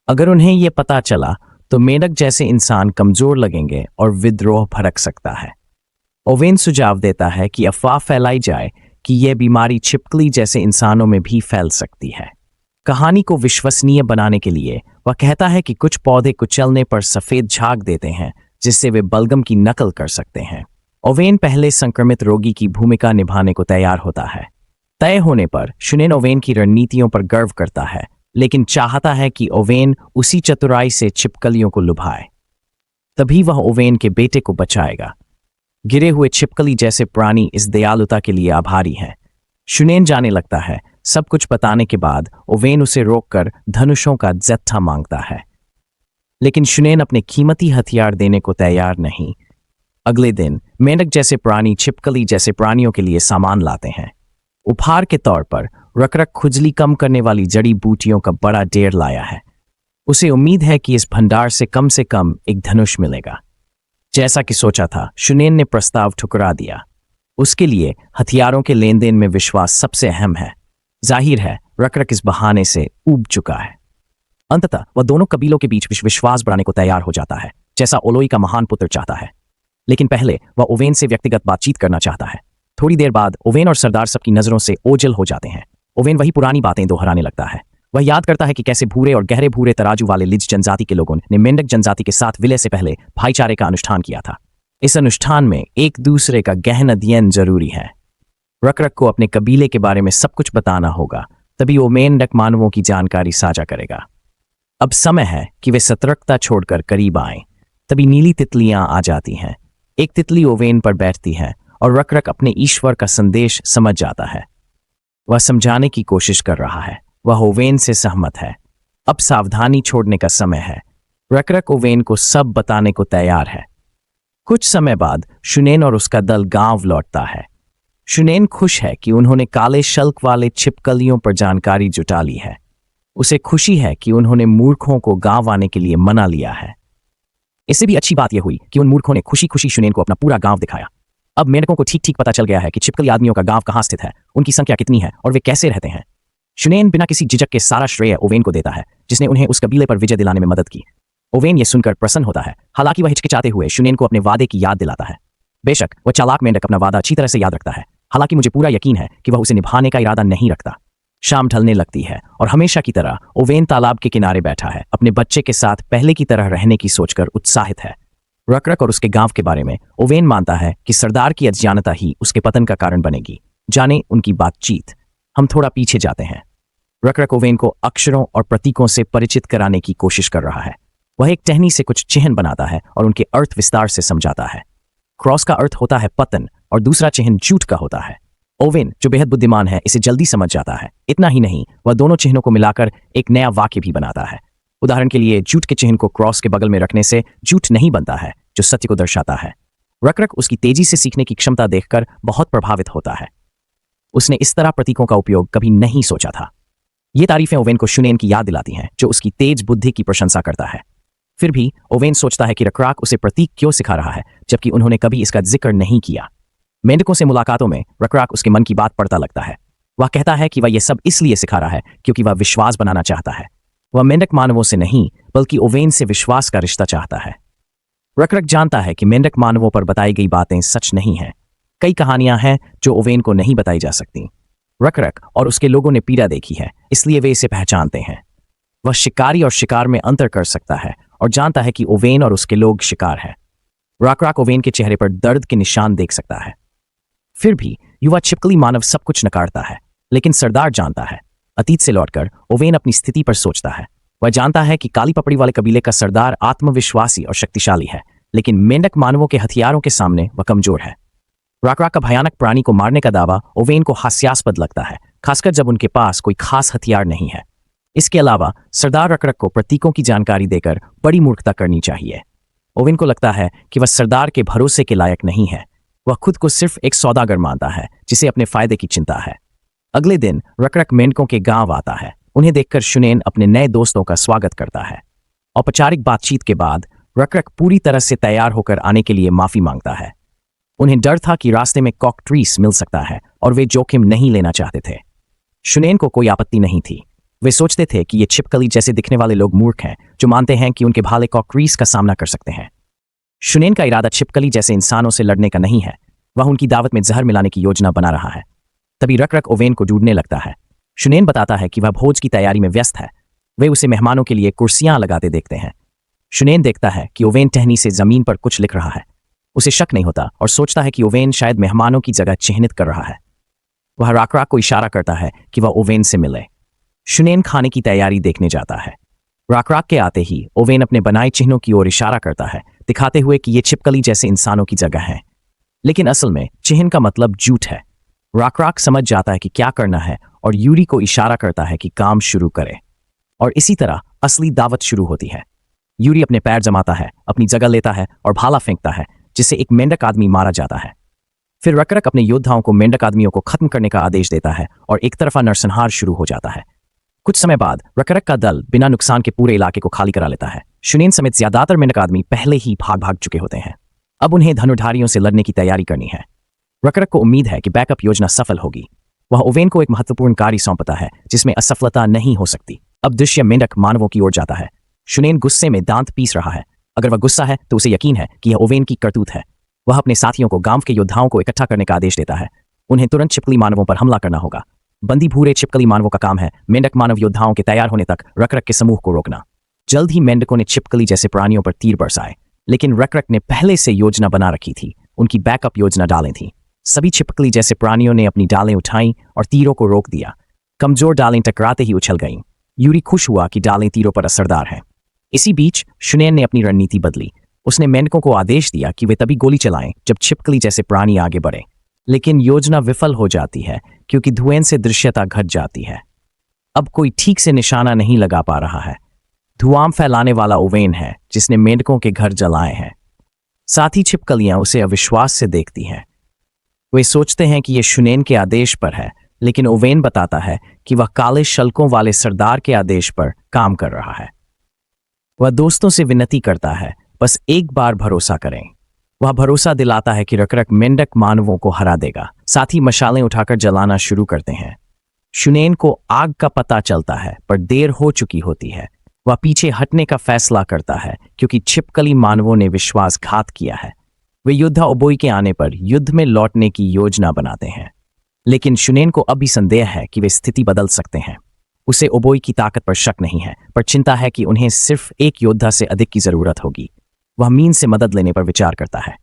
अगर उन्हें यह पता चला तो मेंढक जैसे इंसान कमजोर लगेंगे और विद्रोह भड़क सकता है। ओवेन सुझाव देता है कि अफवाह फैलाई जाए कि यह बीमारी छिपकली जैसे इंसानों में भी फैल सकती है। कहानी को विश्वसनीय बनाने के लिए वह कहता है कि कुछ पौधे कुचलने पर सफेद झाग देते हैं, जिससे वे बलगम की नकल कर सकते हैं। ओवेन पहले संक्रमित रोगी की भूमिका निभाने को तैयार होता है। तय होने पर शुनेन ओवेन की रणनीतियों पर गर्व करता है, लेकिन चाहता है कि ओवेन उसी चतुराई से छिपकलियों को लुभाए। तभी वह ओवेन के बेटे को बचाएगा। गिरे हुए छिपकली जैसे प्राणी इस दयालुता के लिए आभारी हैं। शुनेन जाने लगता है। सब कुछ बताने के बाद ओवेन उसे रोककर धनुषों का जत्था मांगता है, लेकिन शुनेन अपने कीमती हथियार देने को तैयार नहीं। अगले दिन मेंढक जैसे प्राणी छिपकली जैसे प्राणियों के लिए सामान लाते हैं। उपहार के तौर पर रकरक खुजली कम करने वाली जड़ी बूटियों का बड़ा ढेर लाया है। उसे उम्मीद है कि इस भंडार से कम एक धनुष मिलेगा। जैसा कि सोचा था, शुनेन ने प्रस्ताव ठुकरा दिया। उसके लिए हथियारों के लेन देन में विश्वास सबसे अहम है। जाहिर है रकरक इस बहाने से ऊब चुका है। अंततः वह दोनों कबीलों के बीच विश्वास बढ़ाने को तैयार हो जाता है, जैसा ओलोई का महान पुत्र चाहता है। लेकिन पहले वह ओवेन से व्यक्तिगत बातचीत करना चाहता है। थोड़ी देर बाद ओवेन और सरदार सबकी नजरों से ओझल हो जाते हैं। ओवेन वही पुरानी बातें दोहराने लगता है। वह याद करता है कि कैसे भूरे और गहरे भूरे तराजू वाले लिज जनजाति के लोगों ने मेंढक जनजाति के साथ विलय से पहले भाईचारे का अनुष्ठान किया था। इस अनुष्ठान में एक दूसरे का गहन अध्ययन जरूरी है। रकरक को अपने कबीले के बारे में सब कुछ बताना होगा, तभी वो मेंढक मानवों की जानकारी साझा करेगा। अब समय है कि वे सतर्कता छोड़कर करीब आएं। तभी नीली तितलियां आ जाती हैं। एक तितली ओवेन पर बैठती है और रकरक अपने ईश्वर का संदेश समझ जाता है। वह समझाने की कोशिश कर रहा है। वह ओवेन से सहमत है। अब सावधानी छोड़ने का समय है। रकरक ओवेन को सब बताने को तैयार है। कुछ समय बाद शुनेन और उसका दल गांव लौटता है। शुनेन खुश है कि उन्होंने काले शल्क वाले छिपकलियों पर जानकारी जुटा ली है। उसे खुशी है कि उन्होंने मूर्खों को गांव आने के लिए मना लिया है। इससे भी अच्छी बात यह हुई कि उन मूर्खों ने खुशी खुशी शुनेन को अपना पूरा गांव दिखाया। अब मेंढकों को ठीक ठीक पता चल गया है कि छिपकली आदमियों का गांव कहां स्थित है, उनकी संख्या कितनी है और वे कैसे रहते हैं। शुनेन बिना किसी झिझक के सारा श्रेय ओवेन को देता है, जिसने उन्हें उस कबीले पर विजय दिलाने में मदद की। ओवेन यह सुनकर प्रसन्न होता है, हालांकि वह हिचकिचाते हुए शुनेन को अपने वादे की याद दिलाता है। बेशक वह चालाक मेंढक अपना वादा अच्छी तरह से याद रखता है, हालांकि मुझे पूरा यकीन है कि वह उसे निभाने का इरादा नहीं रखता। शाम ढलने लगती है और हमेशा की तरह ओवेन तालाब के किनारे बैठा है, अपने बच्चे के साथ पहले की तरह रहने की सोचकर उत्साहित है। रकरक और उसके गांव के बारे में ओवेन मानता है कि सरदार की अज्ञानता ही उसके पतन का कारण बनेगी। जाने उनकी बातचीत। हम थोड़ा पीछे जाते हैं। रकरक ओवेन को अक्षरों और प्रतीकों से परिचित कराने की कोशिश कर रहा है। वह एक टहनी से कुछ चिन्ह बनाता है और उनके अर्थ विस्तार से समझाता है। क्रॉस का अर्थ होता है पतन और दूसरा चिन्ह जूट का होता है। ओवेन, जो बेहद बुद्धिमान है, इसे जल्दी समझ जाता है। इतना ही नहीं, वह दोनों चिन्हों को मिलाकर एक नया वाक्य भी बनाता है। उदाहरण के लिए, जूट के चिन्ह को क्रॉस के बगल में रखने से जूट नहीं बनता है, जो सत्य को दर्शाता है। रकरक उसकी तेजी से सीखने की क्षमता देखकर बहुत प्रभावित होता है। उसने इस तरह प्रतीकों का उपयोग कभी नहीं सोचा था। ये तारीफें ओवेन को शुनेन की याद दिलाती हैं, जो उसकी तेज बुद्धि की प्रशंसा करता है। फिर भी ओवेन सोचता है कि रकराक उसे प्रतीक क्यों सिखा रहा है, जबकि उन्होंने कभी इसका जिक्र नहीं किया। मेंढकों से मुलाकातों में रकराक उसके मन की बात पढ़ता लगता है। वह कहता है कि वह यह सब इसलिए सिखा रहा है क्योंकि वह विश्वास बनाना चाहता है। वह मेंढक मानवों से नहीं, बल्कि ओवेन से विश्वास का रिश्ता चाहता है। रकरक जानता है कि मेंढक मानवों पर बताई गई बातें सच नहीं हैं। कई कहानियां हैं जो ओवेन को नहीं बताई जा सकती। रकरक और उसके लोगों ने पीड़ा देखी है, इसलिए वे इसे पहचानते हैं। वह शिकारी और शिकार में अंतर कर सकता है और जानता है कि ओवेन और उसके लोग शिकार हैं। रकरक ओवेन के चेहरे पर दर्द के निशान देख सकता है। फिर भी युवा छिपकली मानव सब कुछ नकारता है, लेकिन सरदार जानता है। अतीत से लौटकर ओवेन अपनी स्थिति पर सोचता है। वह जानता है कि काली पपड़ी वाले कबीले का सरदार आत्मविश्वासी और शक्तिशाली है, लेकिन मेंढक मानवों के हथियारों के सामने वह कमजोर है। रकरक का भयानक प्राणी को मारने का दावा ओवेन को हास्यास्पद लगता है, खासकर जब उनके पास कोई खास हथियार नहीं है। इसके अलावा सरदार रकरक को प्रतीकों की जानकारी देकर बड़ी मूर्खता करनी चाहिए। ओवेन को लगता है कि वह सरदार के भरोसे के लायक नहीं है। वह खुद को सिर्फ एक सौदागर मानता है जिसे अपने फायदे की चिंता है। अगले दिन रकरक मेंढकों के गांव आता है। उन्हें देखकर शुनेन अपने नए दोस्तों का स्वागत करता है। औपचारिक बातचीत के बाद रकरक पूरी तरह से तैयार होकर आने के लिए माफी मांगता है। उन्हें डर था कि रास्ते में कॉकट्रीस मिल सकता है और वे जोखिम नहीं लेना चाहते थे। शुनेन को कोई आपत्ति नहीं थी। वे सोचते थे कि ये छिपकली जैसे दिखने वाले लोग मूर्ख हैं, जो मानते हैं कि उनके भाले कॉकट्रीस का सामना कर सकते हैं। शुनेन का इरादा छिपकली जैसे इंसानों से लड़ने का नहीं है। वह उनकी दावत में जहर मिलाने की योजना बना रहा है। तभी रकरक ओवेन को ढूंढने लगता है। शुनेन बताता है कि वह भोज की तैयारी में व्यस्त है। वे उसे मेहमानों के लिए कुर्सियां लगाते देखते हैं। शुनेन देखता है कि ओवेन टहनी से जमीन पर कुछ लिख रहा है। उसे शक नहीं होता और सोचता है कि ओवेन शायद मेहमानों की जगह चिन्हित कर रहा है। वह रकरक को इशारा करता है कि वह ओवेन से मिले। शुनेन खाने की तैयारी देखने जाता है। रकरक के आते ही ओवेन अपने बनाए चिन्हों की ओर इशारा करता है, दिखाते हुए कि ये छिपकली जैसे इंसानों की जगह है। लेकिन असल में चिन्ह का मतलब झूठ है। रकरक समझ जाता है कि क्या करना है और यूरी को इशारा करता है कि काम शुरू करे। और इसी तरह असली दावत शुरू होती है। यूरी अपने पैर जमाता है, अपनी जगह लेता है और भाला फेंकता है, जिससे एक मेंढक आदमी मारा जाता है। फिर रकरक अपने योद्धाओं को मेंढक आदमियों को खत्म करने का आदेश देता है और एक तरफा नरसंहार शुरू हो जाता है। कुछ समय बाद रकरक का दल बिना नुकसान के पूरे इलाके को खाली करा लेता है। शुनेन समेत ज्यादातर मेंढक आदमी पहले ही भाग चुके होते हैं। अब उन्हें धनुर्धारियों से लड़ने की तैयारी करनी है। रकरक को उम्मीद है कि बैकअप योजना सफल होगी। वह ओवेन को एक महत्वपूर्ण कार्य सौंपता है जिसमें असफलता नहीं हो सकती। अब दृश्य मेंढक मानवों की ओर जाता है। शुनेन गुस्से में दांत पीस रहा है। अगर वह गुस्सा है तो उसे यकीन है कि यह ओवेन की करतूत है। वह अपने साथियों को गांव के योद्धाओं को इकट्ठा करने का आदेश देता है। उन्हें तुरंत छिपकली मानवों पर हमला करना होगा। बंदी भूरे छिपकली मानवों का काम है मेंढक मानव योद्धाओं के तैयार होने तक रकरक के समूह को रोकना। जल्द ही मेंढकों ने छिपकली जैसे प्राणियों पर तीर बरसाए, लेकिन रकरक ने पहले से योजना बना रखी थी। उनकी बैकअप योजना डालें थी। सभी छिपकली जैसे प्राणियों ने अपनी डालें उठाईं और तीरों को रोक दिया। कमजोर डालें टकराते ही उछल गईं। यूरी खुश हुआ कि डालें तीरों पर असरदार हैं। इसी बीच शुनैन ने अपनी रणनीति बदली। उसने मेंढकों को आदेश दिया कि वे तभी गोली चलाएं जब छिपकली जैसे प्राणी आगे बढ़े, लेकिन योजना विफल हो जाती है क्योंकि धुएं से दृश्यता घट जाती है। अब कोई ठीक से निशाना नहीं लगा पा रहा है। धुआं फैलाने वाला ओवेन है जिसने मेंढकों के घर जलाए हैं। साथ ही छिपकलियां उसे अविश्वास से देखती हैं। वे सोचते हैं कि यह शुनैन के आदेश पर है, लेकिन ओवेन बताता है कि वह काले शल्कों वाले सरदार के आदेश पर काम कर रहा है। वह दोस्तों से विनती करता है, बस एक बार भरोसा करें। वह भरोसा दिलाता है कि रकरक मेंढक मानवों को हरा देगा। साथ ही मशालें उठाकर जलाना शुरू करते हैं। शुनैन को आग का पता चलता है, पर देर हो चुकी होती है। वह पीछे हटने का फैसला करता है क्योंकि छिपकली मानवों ने विश्वासघात किया है। वे योद्धा ओबोई के आने पर युद्ध में लौटने की योजना बनाते हैं, लेकिन शुनैन को अभी संदेह है कि वे स्थिति बदल सकते हैं। उसे ओबोई की ताकत पर शक नहीं है, पर चिंता है कि उन्हें सिर्फ एक योद्धा से अधिक की जरूरत होगी। वह मीन से मदद लेने पर विचार करता है।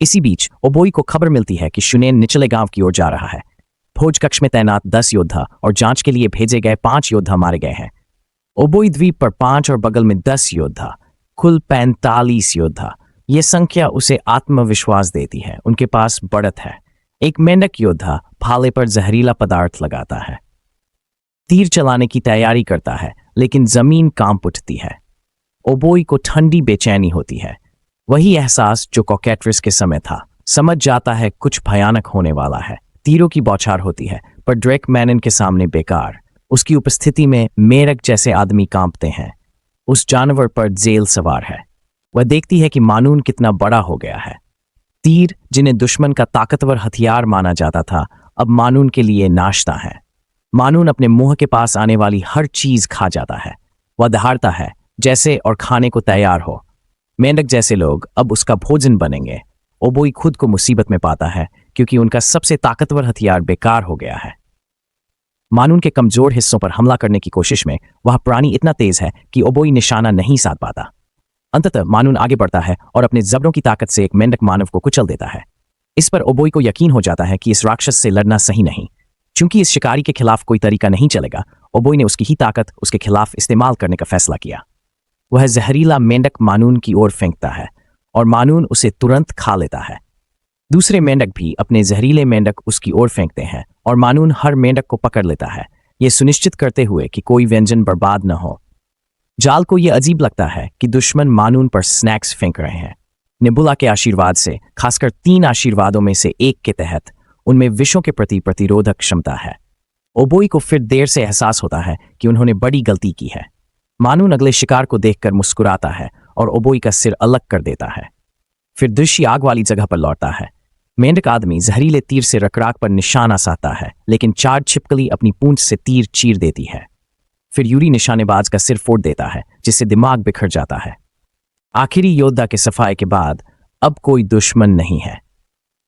इसी बीच ओबोई को खबर मिलती है कि शुनैन निचले गांव की ओर जा रहा है। भोज कक्ष में तैनात 10 योद्धा और जांच के लिए भेजे गए 5 योद्धा मारे गए हैं। ओबोई द्वीप पर 5 और बगल में 10 योद्धा, कुल 45 योद्धा। ये संख्या उसे आत्मविश्वास देती है। उनके पास बढ़त है। एक मेंढक योद्धा भाले पर जहरीला पदार्थ लगाता है, तीर चलाने की तैयारी करता है, लेकिन जमीन कांप उठती है। ओबोई को ठंडी बेचैनी होती है, वही एहसास जो कॉकेट्रिस के समय था। समझ जाता है कुछ भयानक होने वाला है। तीरों की बौछार होती है, पर ड्रेक मैनन के सामने बेकार। उसकी उपस्थिति में मेढक जैसे आदमी कांपते हैं। उस जानवर पर जेल सवार है। वह देखती है कि मानून कितना बड़ा हो गया है। तीर, जिन्हें दुश्मन का ताकतवर हथियार माना जाता था, अब मानून के लिए नाश्ता है। मानून अपने मुंह के पास आने वाली हर चीज खा जाता है। वह दहाड़ता है जैसे और खाने को तैयार हो। मेंढक जैसे लोग अब उसका भोजन बनेंगे। ओबोई खुद को मुसीबत में पाता है क्योंकि उनका सबसे ताकतवर हथियार बेकार हो गया है। मानून के कमजोर हिस्सों पर हमला करने की कोशिश में वह प्राणी इतना तेज है कि ओबोई निशाना नहीं साध पाता। अंततः मानून आगे बढ़ता है और अपने जबड़ों की ताकत से एक मेंढक मानव को कुचल देता है। इस पर ओबोई को यकीन हो जाता है कि इस राक्षस से लड़ना सही नहीं। चूंकि इस शिकारी के खिलाफ कोई तरीका नहीं चलेगा, ओबोई ने उसकी ही ताकत उसके खिलाफ इस्तेमाल करने का फैसला किया। वह जहरीला मेंढक मानून की ओर फेंकता है और मानून उसे तुरंत खा लेता है। दूसरे मेंढक भी अपने जहरीले मेंढक उसकी ओर फेंकते हैं और मानून हर मेंढक को पकड़ लेता है, यह सुनिश्चित करते हुए कि कोई व्यंजन बर्बाद न हो। जाल को यह अजीब लगता है कि दुश्मन मानून पर स्नैक्स फेंक रहे हैं। नेबुला के आशीर्वाद से, खासकर 3 आशीर्वादों में से एक के तहत, उनमें विषों के प्रति प्रतिरोधक क्षमता है। ओबोई को फिर देर से एहसास होता है कि उन्होंने बड़ी गलती की है। मानून अगले शिकार को देखकर मुस्कुराता है और ओबोई का सिर अलग कर देता है। फिर दृश्य आग वाली जगह पर लौटता है। मेंढक आदमी जहरीले तीर से रकराक पर निशाना साधता है, लेकिन 4 छिपकली अपनी पूंछ से तीर चीर देती है। फिर यूरी निशानेबाज का सिर फोड़ देता है, जिससे दिमाग बिखर जाता है। आखिरी योद्धा के सफाए के बाद अब कोई दुश्मन नहीं है।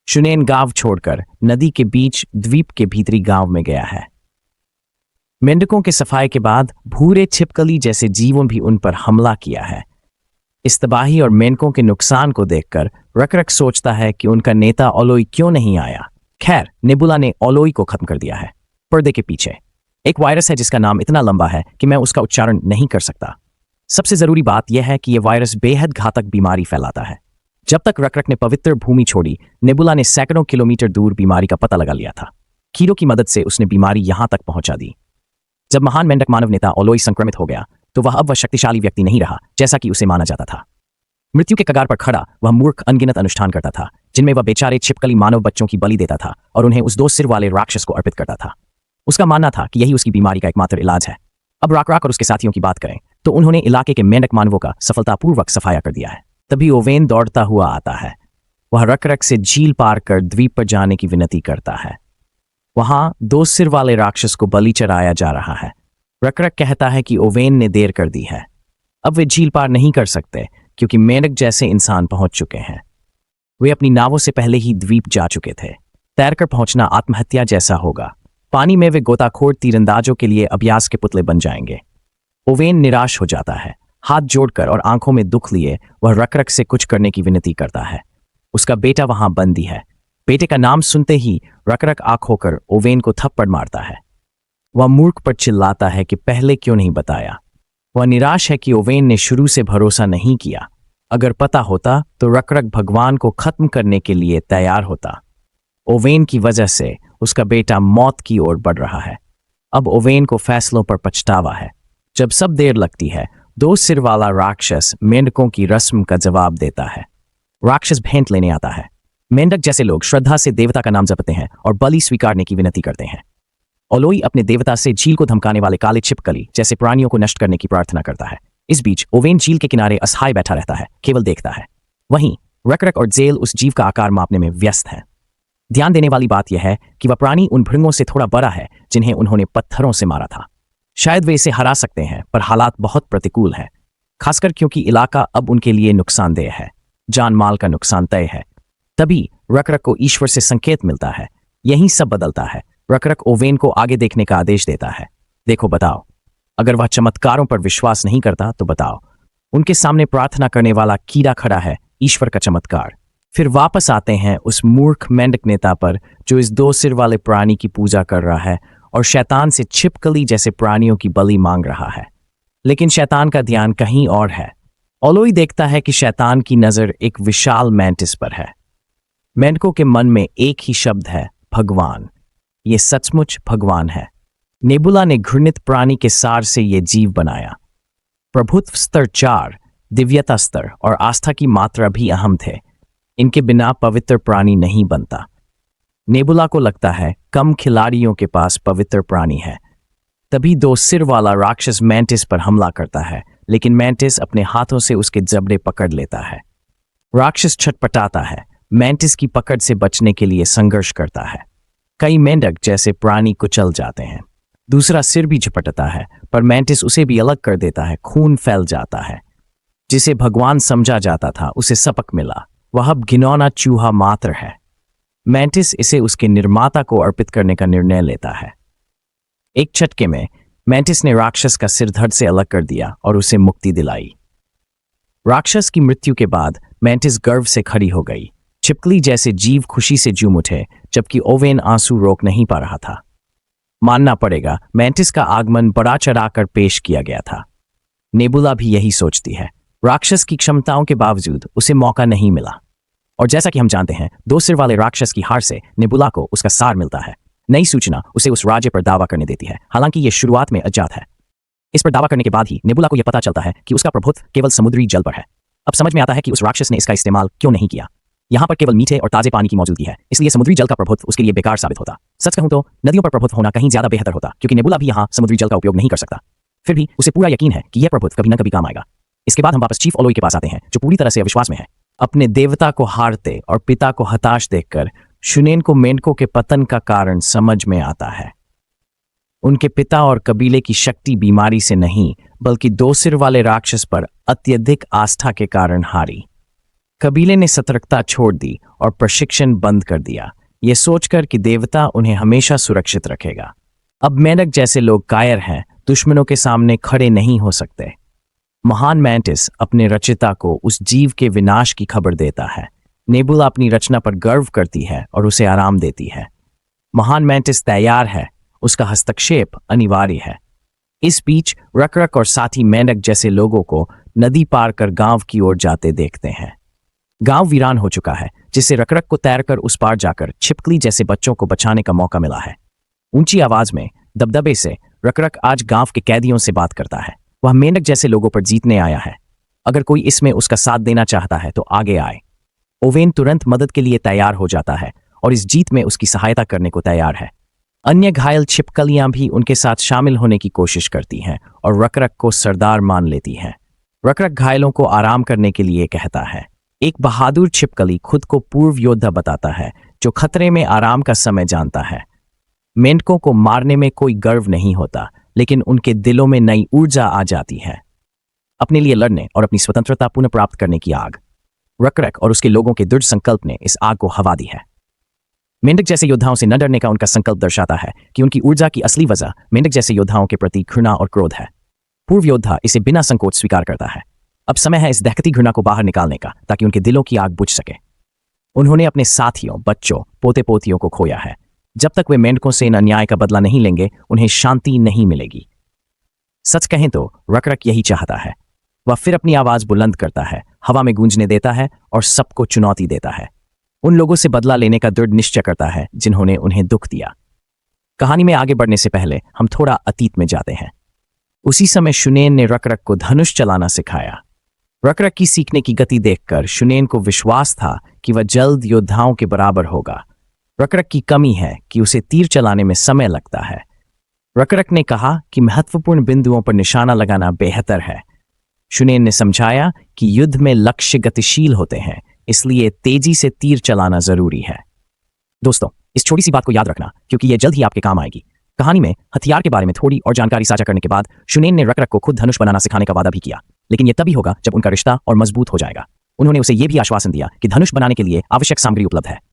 शुनैन गांव छोड़कर नदी के बीच द्वीप के भीतरी गांव में गया है। मेंढकों के सफाए के बाद भूरे छिपकली जैसे जीवों भी उन पर हमला किया है। इस तबाही और मेंढकों के नुकसान को देखकर रकरक सोचता है कि उनका नेता ओलोई क्यों नहीं आया। खैर, नेबुला ने ओलोई को खत्म कर दिया है। पर्दे के पीछे एक वायरस है जिसका नाम इतना लंबा है कि मैं उसका उच्चारण नहीं कर सकता। सबसे जरूरी बात यह है कि यह वायरस बेहद घातक बीमारी फैलाता है। जब तक रकरक ने पवित्र भूमि छोड़ी, नेबुला ने सैकड़ों किलोमीटर दूर बीमारी का पता लगा लिया था। कीड़ों की मदद से उसने बीमारी यहां तक पहुंचा दी। जब महान मेंढक मानव नेता ओलोई संक्रमित हो गया, तो वह शक्तिशाली व्यक्ति नहीं रहा जैसा कि उसे माना जाता था। मृत्यु के कगार पर खड़ा वह मूर्ख अनगिनत अनुष्ठान करता था, जिनमें वह बेचारे छिपकली मानव बच्चों की बलि देता था और उन्हें उस 2 सिर वाले राक्षस को अर्पित करता था। उसका मानना था कि यही उसकी बीमारी का एकमात्र इलाज है। अब राकराक और उसके साथियों की बात करें तो उन्होंने इलाके के मेंढक मानवों का सफलतापूर्वक सफाया कर दिया है। तभी ओवेन दौड़ता हुआ आता है। वह रकरक से झील पार कर द्वीप पर जाने की विनती करता है। वहां 2 सिर वाले राक्षस को बलि चढ़ाया जा रहा है। रकरक कहता है कि ओवेन ने देर कर दी है। अब वे झील पार नहीं कर सकते क्योंकि मेंढक जैसे इंसान पहुंच चुके हैं। वे अपनी नावों से पहले ही द्वीप जा चुके थे। तैरकर पहुंचना आत्महत्या जैसा होगा। पानी में वे गोताखोर तीरंदाजों के लिए अभ्यास के पुतले बन जाएंगे। ओवेन निराश हो जाता है। हाथ जोड़कर और आंखों में दुख लिए वह रकरक से कुछ करने की विनती करता है। उसका बेटा वहां बंदी है। बेटे का नाम सुनते ही रकरक आंख होकर ओवेन को थप्पड़ मारता है। वह मूर्ख पर चिल्लाता है कि पहले क्यों नहीं बताया। वह निराश है कि ओवेन ने शुरू से भरोसा नहीं किया। अगर पता होता तो रकरक भगवान को खत्म करने के लिए तैयार होता। ओवेन की वजह से उसका बेटा मौत की ओर बढ़ रहा है। अब ओवेन को फैसलों पर पछतावा है। जब सब देर लगती है, 2 सिर वाला राक्षस मेंढकों की रस्म का जवाब देता है। राक्षस भेंट लेने आता है। मेंढक जैसे लोग श्रद्धा से देवता का नाम जपते हैं और बलि स्वीकारने की विनती करते हैं। ओलोई अपने देवता से झील को धमकाने वाले काले छिपकली जैसे प्राणियों को नष्ट करने की प्रार्थना करता है। इस बीच ओवेन झील के किनारे असहाय बैठा रहता है, केवल देखता है। वहीं रकरक और जेल उस जीव का आकार मापने में व्यस्त हैं। ध्यान देने वाली बात यह है कि वह प्राणी उन भृंगों से थोड़ा बड़ा है जिन्हें उन्होंने पत्थरों से मारा था। शायद वे इसे हरा सकते हैं, पर हालात बहुत प्रतिकूल है, खासकर क्योंकि इलाका अब उनके लिए नुकसानदेह है। जान माल का नुकसान तय है। तभी रकरक को ईश्वर से संकेत मिलता है। यही सब बदलता है। रकरक ओवेन को आगे देखने का आदेश देता है। देखो, बताओ। अगर वह चमत्कारों पर विश्वास नहीं करता तो बताओ। उनके सामने प्रार्थना करने वाला कीड़ा खड़ा है, ईश्वर का चमत्कार। फिर वापस आते हैं उस मूर्ख मेंढक नेता पर जो इस 2 सिर वाले प्राणी की पूजा कर रहा है और शैतान से छिपकली जैसे प्राणियों की बलि मांग रहा है। लेकिन शैतान का ध्यान कहीं और है। ओलोई देखता है कि शैतान की नजर एक विशाल मैंटिस पर है। मेंढकों के मन में एक ही शब्द है, भगवान। ये सचमुच भगवान है। नेबुला ने घृणित प्राणी के सार से ये जीव बनाया। प्रभुत्व स्तर 4, दिव्यता स्तर और आस्था की मात्रा भी अहम थे। इनके बिना पवित्र प्राणी नहीं बनता। नेबुला को लगता है कम खिलाड़ियों के पास पवित्र प्राणी है। तभी 2 सिर वाला राक्षस मैंटिस पर हमला करता है, लेकिन मैंटिस अपने हाथों से उसके जबड़े पकड़ लेता है। राक्षस छटपटाता है, मैंटिस की पकड़ से बचने के लिए संघर्ष करता है। कई मेंढक जैसे प्राणी कुचल जाते हैं। दूसरा सिर भी झपटता है, पर मैंटिस उसे भी अलग कर देता है। खून फैल जाता है। जिसे भगवान समझा जाता था उसे सपक मिला। वह अब घिनौना चूहा मात्र है। मैंटिस इसे उसके निर्माता को अर्पित करने का निर्णय लेता है। एक झटके में मैंटिस ने राक्षस का सिर धड़ से अलग कर दिया और उसे मुक्ति दिलाई। राक्षस की मृत्यु के बाद मैंटिस गर्व से खड़ी हो गई। छिपकली जैसे जीव खुशी से झूम उठे, जबकि ओवेन आंसू रोक नहीं पा रहा था। मानना पड़ेगा, मैंटिस का आगमन बड़ा चढ़ाकर पेश किया गया था। नेबुला भी यही सोचती है। राक्षस की क्षमताओं के बावजूद उसे मौका नहीं मिला। और जैसा कि हम जानते हैं, 2 सिर वाले राक्षस की हार से नेबुला को उसका सार मिलता है। नई सूचना उसे उस राज्य पर दावा करने देती है, हालांकि यह शुरुआत में अज्ञात है। इस पर दावा करने के बाद ही नेबुला को यह पता चलता है कि उसका प्रभुत्व केवल समुद्री जल पर है। अब समझ में आता है कि उस राक्षस ने इसका इस्तेमाल क्यों नहीं किया। यहाँ पर केवल मीठे और ताजे पानी की मौजूदगी है, इसलिए समुद्री जल का प्रभुत्व उसके लिए बेकार साबित होता। सच कहूं तो नदियों पर प्रभुत्व होना कहीं ज्यादा बेहतर होता, क्योंकि नेबुला भी यहाँ समुद्री जल का उपयोग नहीं कर सकता। फिर भी उसे पूरा यकीन है कि यह प्रभुत्व कभी न कभी काम आएगा। इसके बाद हम वापस चीफ ओलोई के पास आते हैं, जो पूरी तरह से अविश्वास में है। अपने देवता को हारते और पिता को हताश देखकर शुनेन को मेंढकों के पतन का कारण समझ में आता है। उनके पिता और कबीले की शक्ति बीमारी से नहीं, बल्कि 2 सिर वाले राक्षस पर अत्यधिक आस्था के कारण हारी। कबीले ने सतर्कता छोड़ दी और प्रशिक्षण बंद कर दिया, ये सोचकर कि देवता उन्हें हमेशा सुरक्षित रखेगा। अब मेंढक जैसे लोग कायर हैं, दुश्मनों के सामने खड़े नहीं हो सकते। महान मैंटिस अपने रचिता को उस जीव के विनाश की खबर देता है। नेबुला अपनी रचना पर गर्व करती है और उसे आराम देती है। महान मैंटिस तैयार है, उसका हस्तक्षेप अनिवार्य है। इस बीच रकरक और साथी मेंढक जैसे लोगों को नदी पार कर गांव की ओर जाते देखते हैं। गांव वीरान हो चुका है, जिससे रकरक को तैरकर उस पार जाकर छिपकली जैसे बच्चों को बचाने का मौका मिला है। ऊंची आवाज में दबदबे से रकरक आज गांव के कैदियों से बात करता है। वह मेंढक जैसे लोगों पर जीतने आया है। अगर कोई इसमें उसका साथ देना चाहता है तो आगे आए। ओवेन तुरंत मदद के लिए तैयार हो जाता है और इस जीत में उसकी सहायता करने को तैयार है। अन्य घायल छिपकलियां भी उनके साथ शामिल होने की कोशिश करती हैं और रकरक को सरदार मान लेती हैं। रकरक घायलों को आराम करने के लिए कहता है। एक बहादुर छिपकली खुद को पूर्व योद्धा बताता है, जो खतरे में आराम का समय जानता है। मेंढकों को मारने में कोई गर्व नहीं होता, लेकिन उनके दिलों में नई ऊर्जा आ जाती है। अपने लिए लड़ने और अपनी स्वतंत्रता पुनः प्राप्त करने की आग। रकरक और उसके लोगों के दृढ़ संकल्प ने इस आग को हवा दी है। मेंढक जैसे योद्धाओं से न डरने का उनका संकल्प दर्शाता है कि उनकी ऊर्जा की असली वजह मेंढक जैसे योद्धाओं के प्रति घृणा और क्रोध है। पूर्व योद्धा इसे बिना संकोच स्वीकार करता है। अब समय है इस दहकती घृणा को बाहर निकालने का, ताकि उनके दिलों की आग बुझ सके। उन्होंने अपने साथियों, बच्चों, पोते पोतियों को खोया है। जब तक वे मेंढकों से इन अन्याय का बदला नहीं लेंगे, उन्हें शांति नहीं मिलेगी। सच कहें तो रकरक यही चाहता है। वह फिर अपनी आवाज बुलंद करता है, हवा में गूंजने देता है और सबको चुनौती देता है। उन लोगों से बदला लेने का दृढ़ निश्चय करता है जिन्होंने उन्हें दुख दिया। कहानी में आगे बढ़ने से पहले हम थोड़ा अतीत में जाते हैं। उसी समय शुनेन ने रकरक को धनुष चलाना सिखाया। रकरक की सीखने की गति देखकर शुनेन को विश्वास था कि वह जल्द योद्धाओं के बराबर होगा। रकरक की कमी है कि उसे तीर चलाने में समय लगता है। रकरक ने कहा कि महत्वपूर्ण बिंदुओं पर निशाना लगाना बेहतर है। शुनेन ने समझाया कि युद्ध में लक्ष्य गतिशील होते हैं, इसलिए तेजी से तीर चलाना जरूरी है। दोस्तों, इस छोटी सी बात को याद रखना, क्योंकि यह जल्द ही आपके काम आएगी। कहानी में हथियार के बारे में थोड़ी और जानकारी साझा करने के बाद शुनेन ने रकरक को खुद धनुष बनाना सिखाने का वादा भी किया, लेकिन यह तभी होगा जब उनका रिश्ता और मजबूत हो जाएगा। उन्होंने उसे यह भी आश्वासन दिया कि धनुष बनाने के लिए आवश्यक सामग्री उपलब्ध है।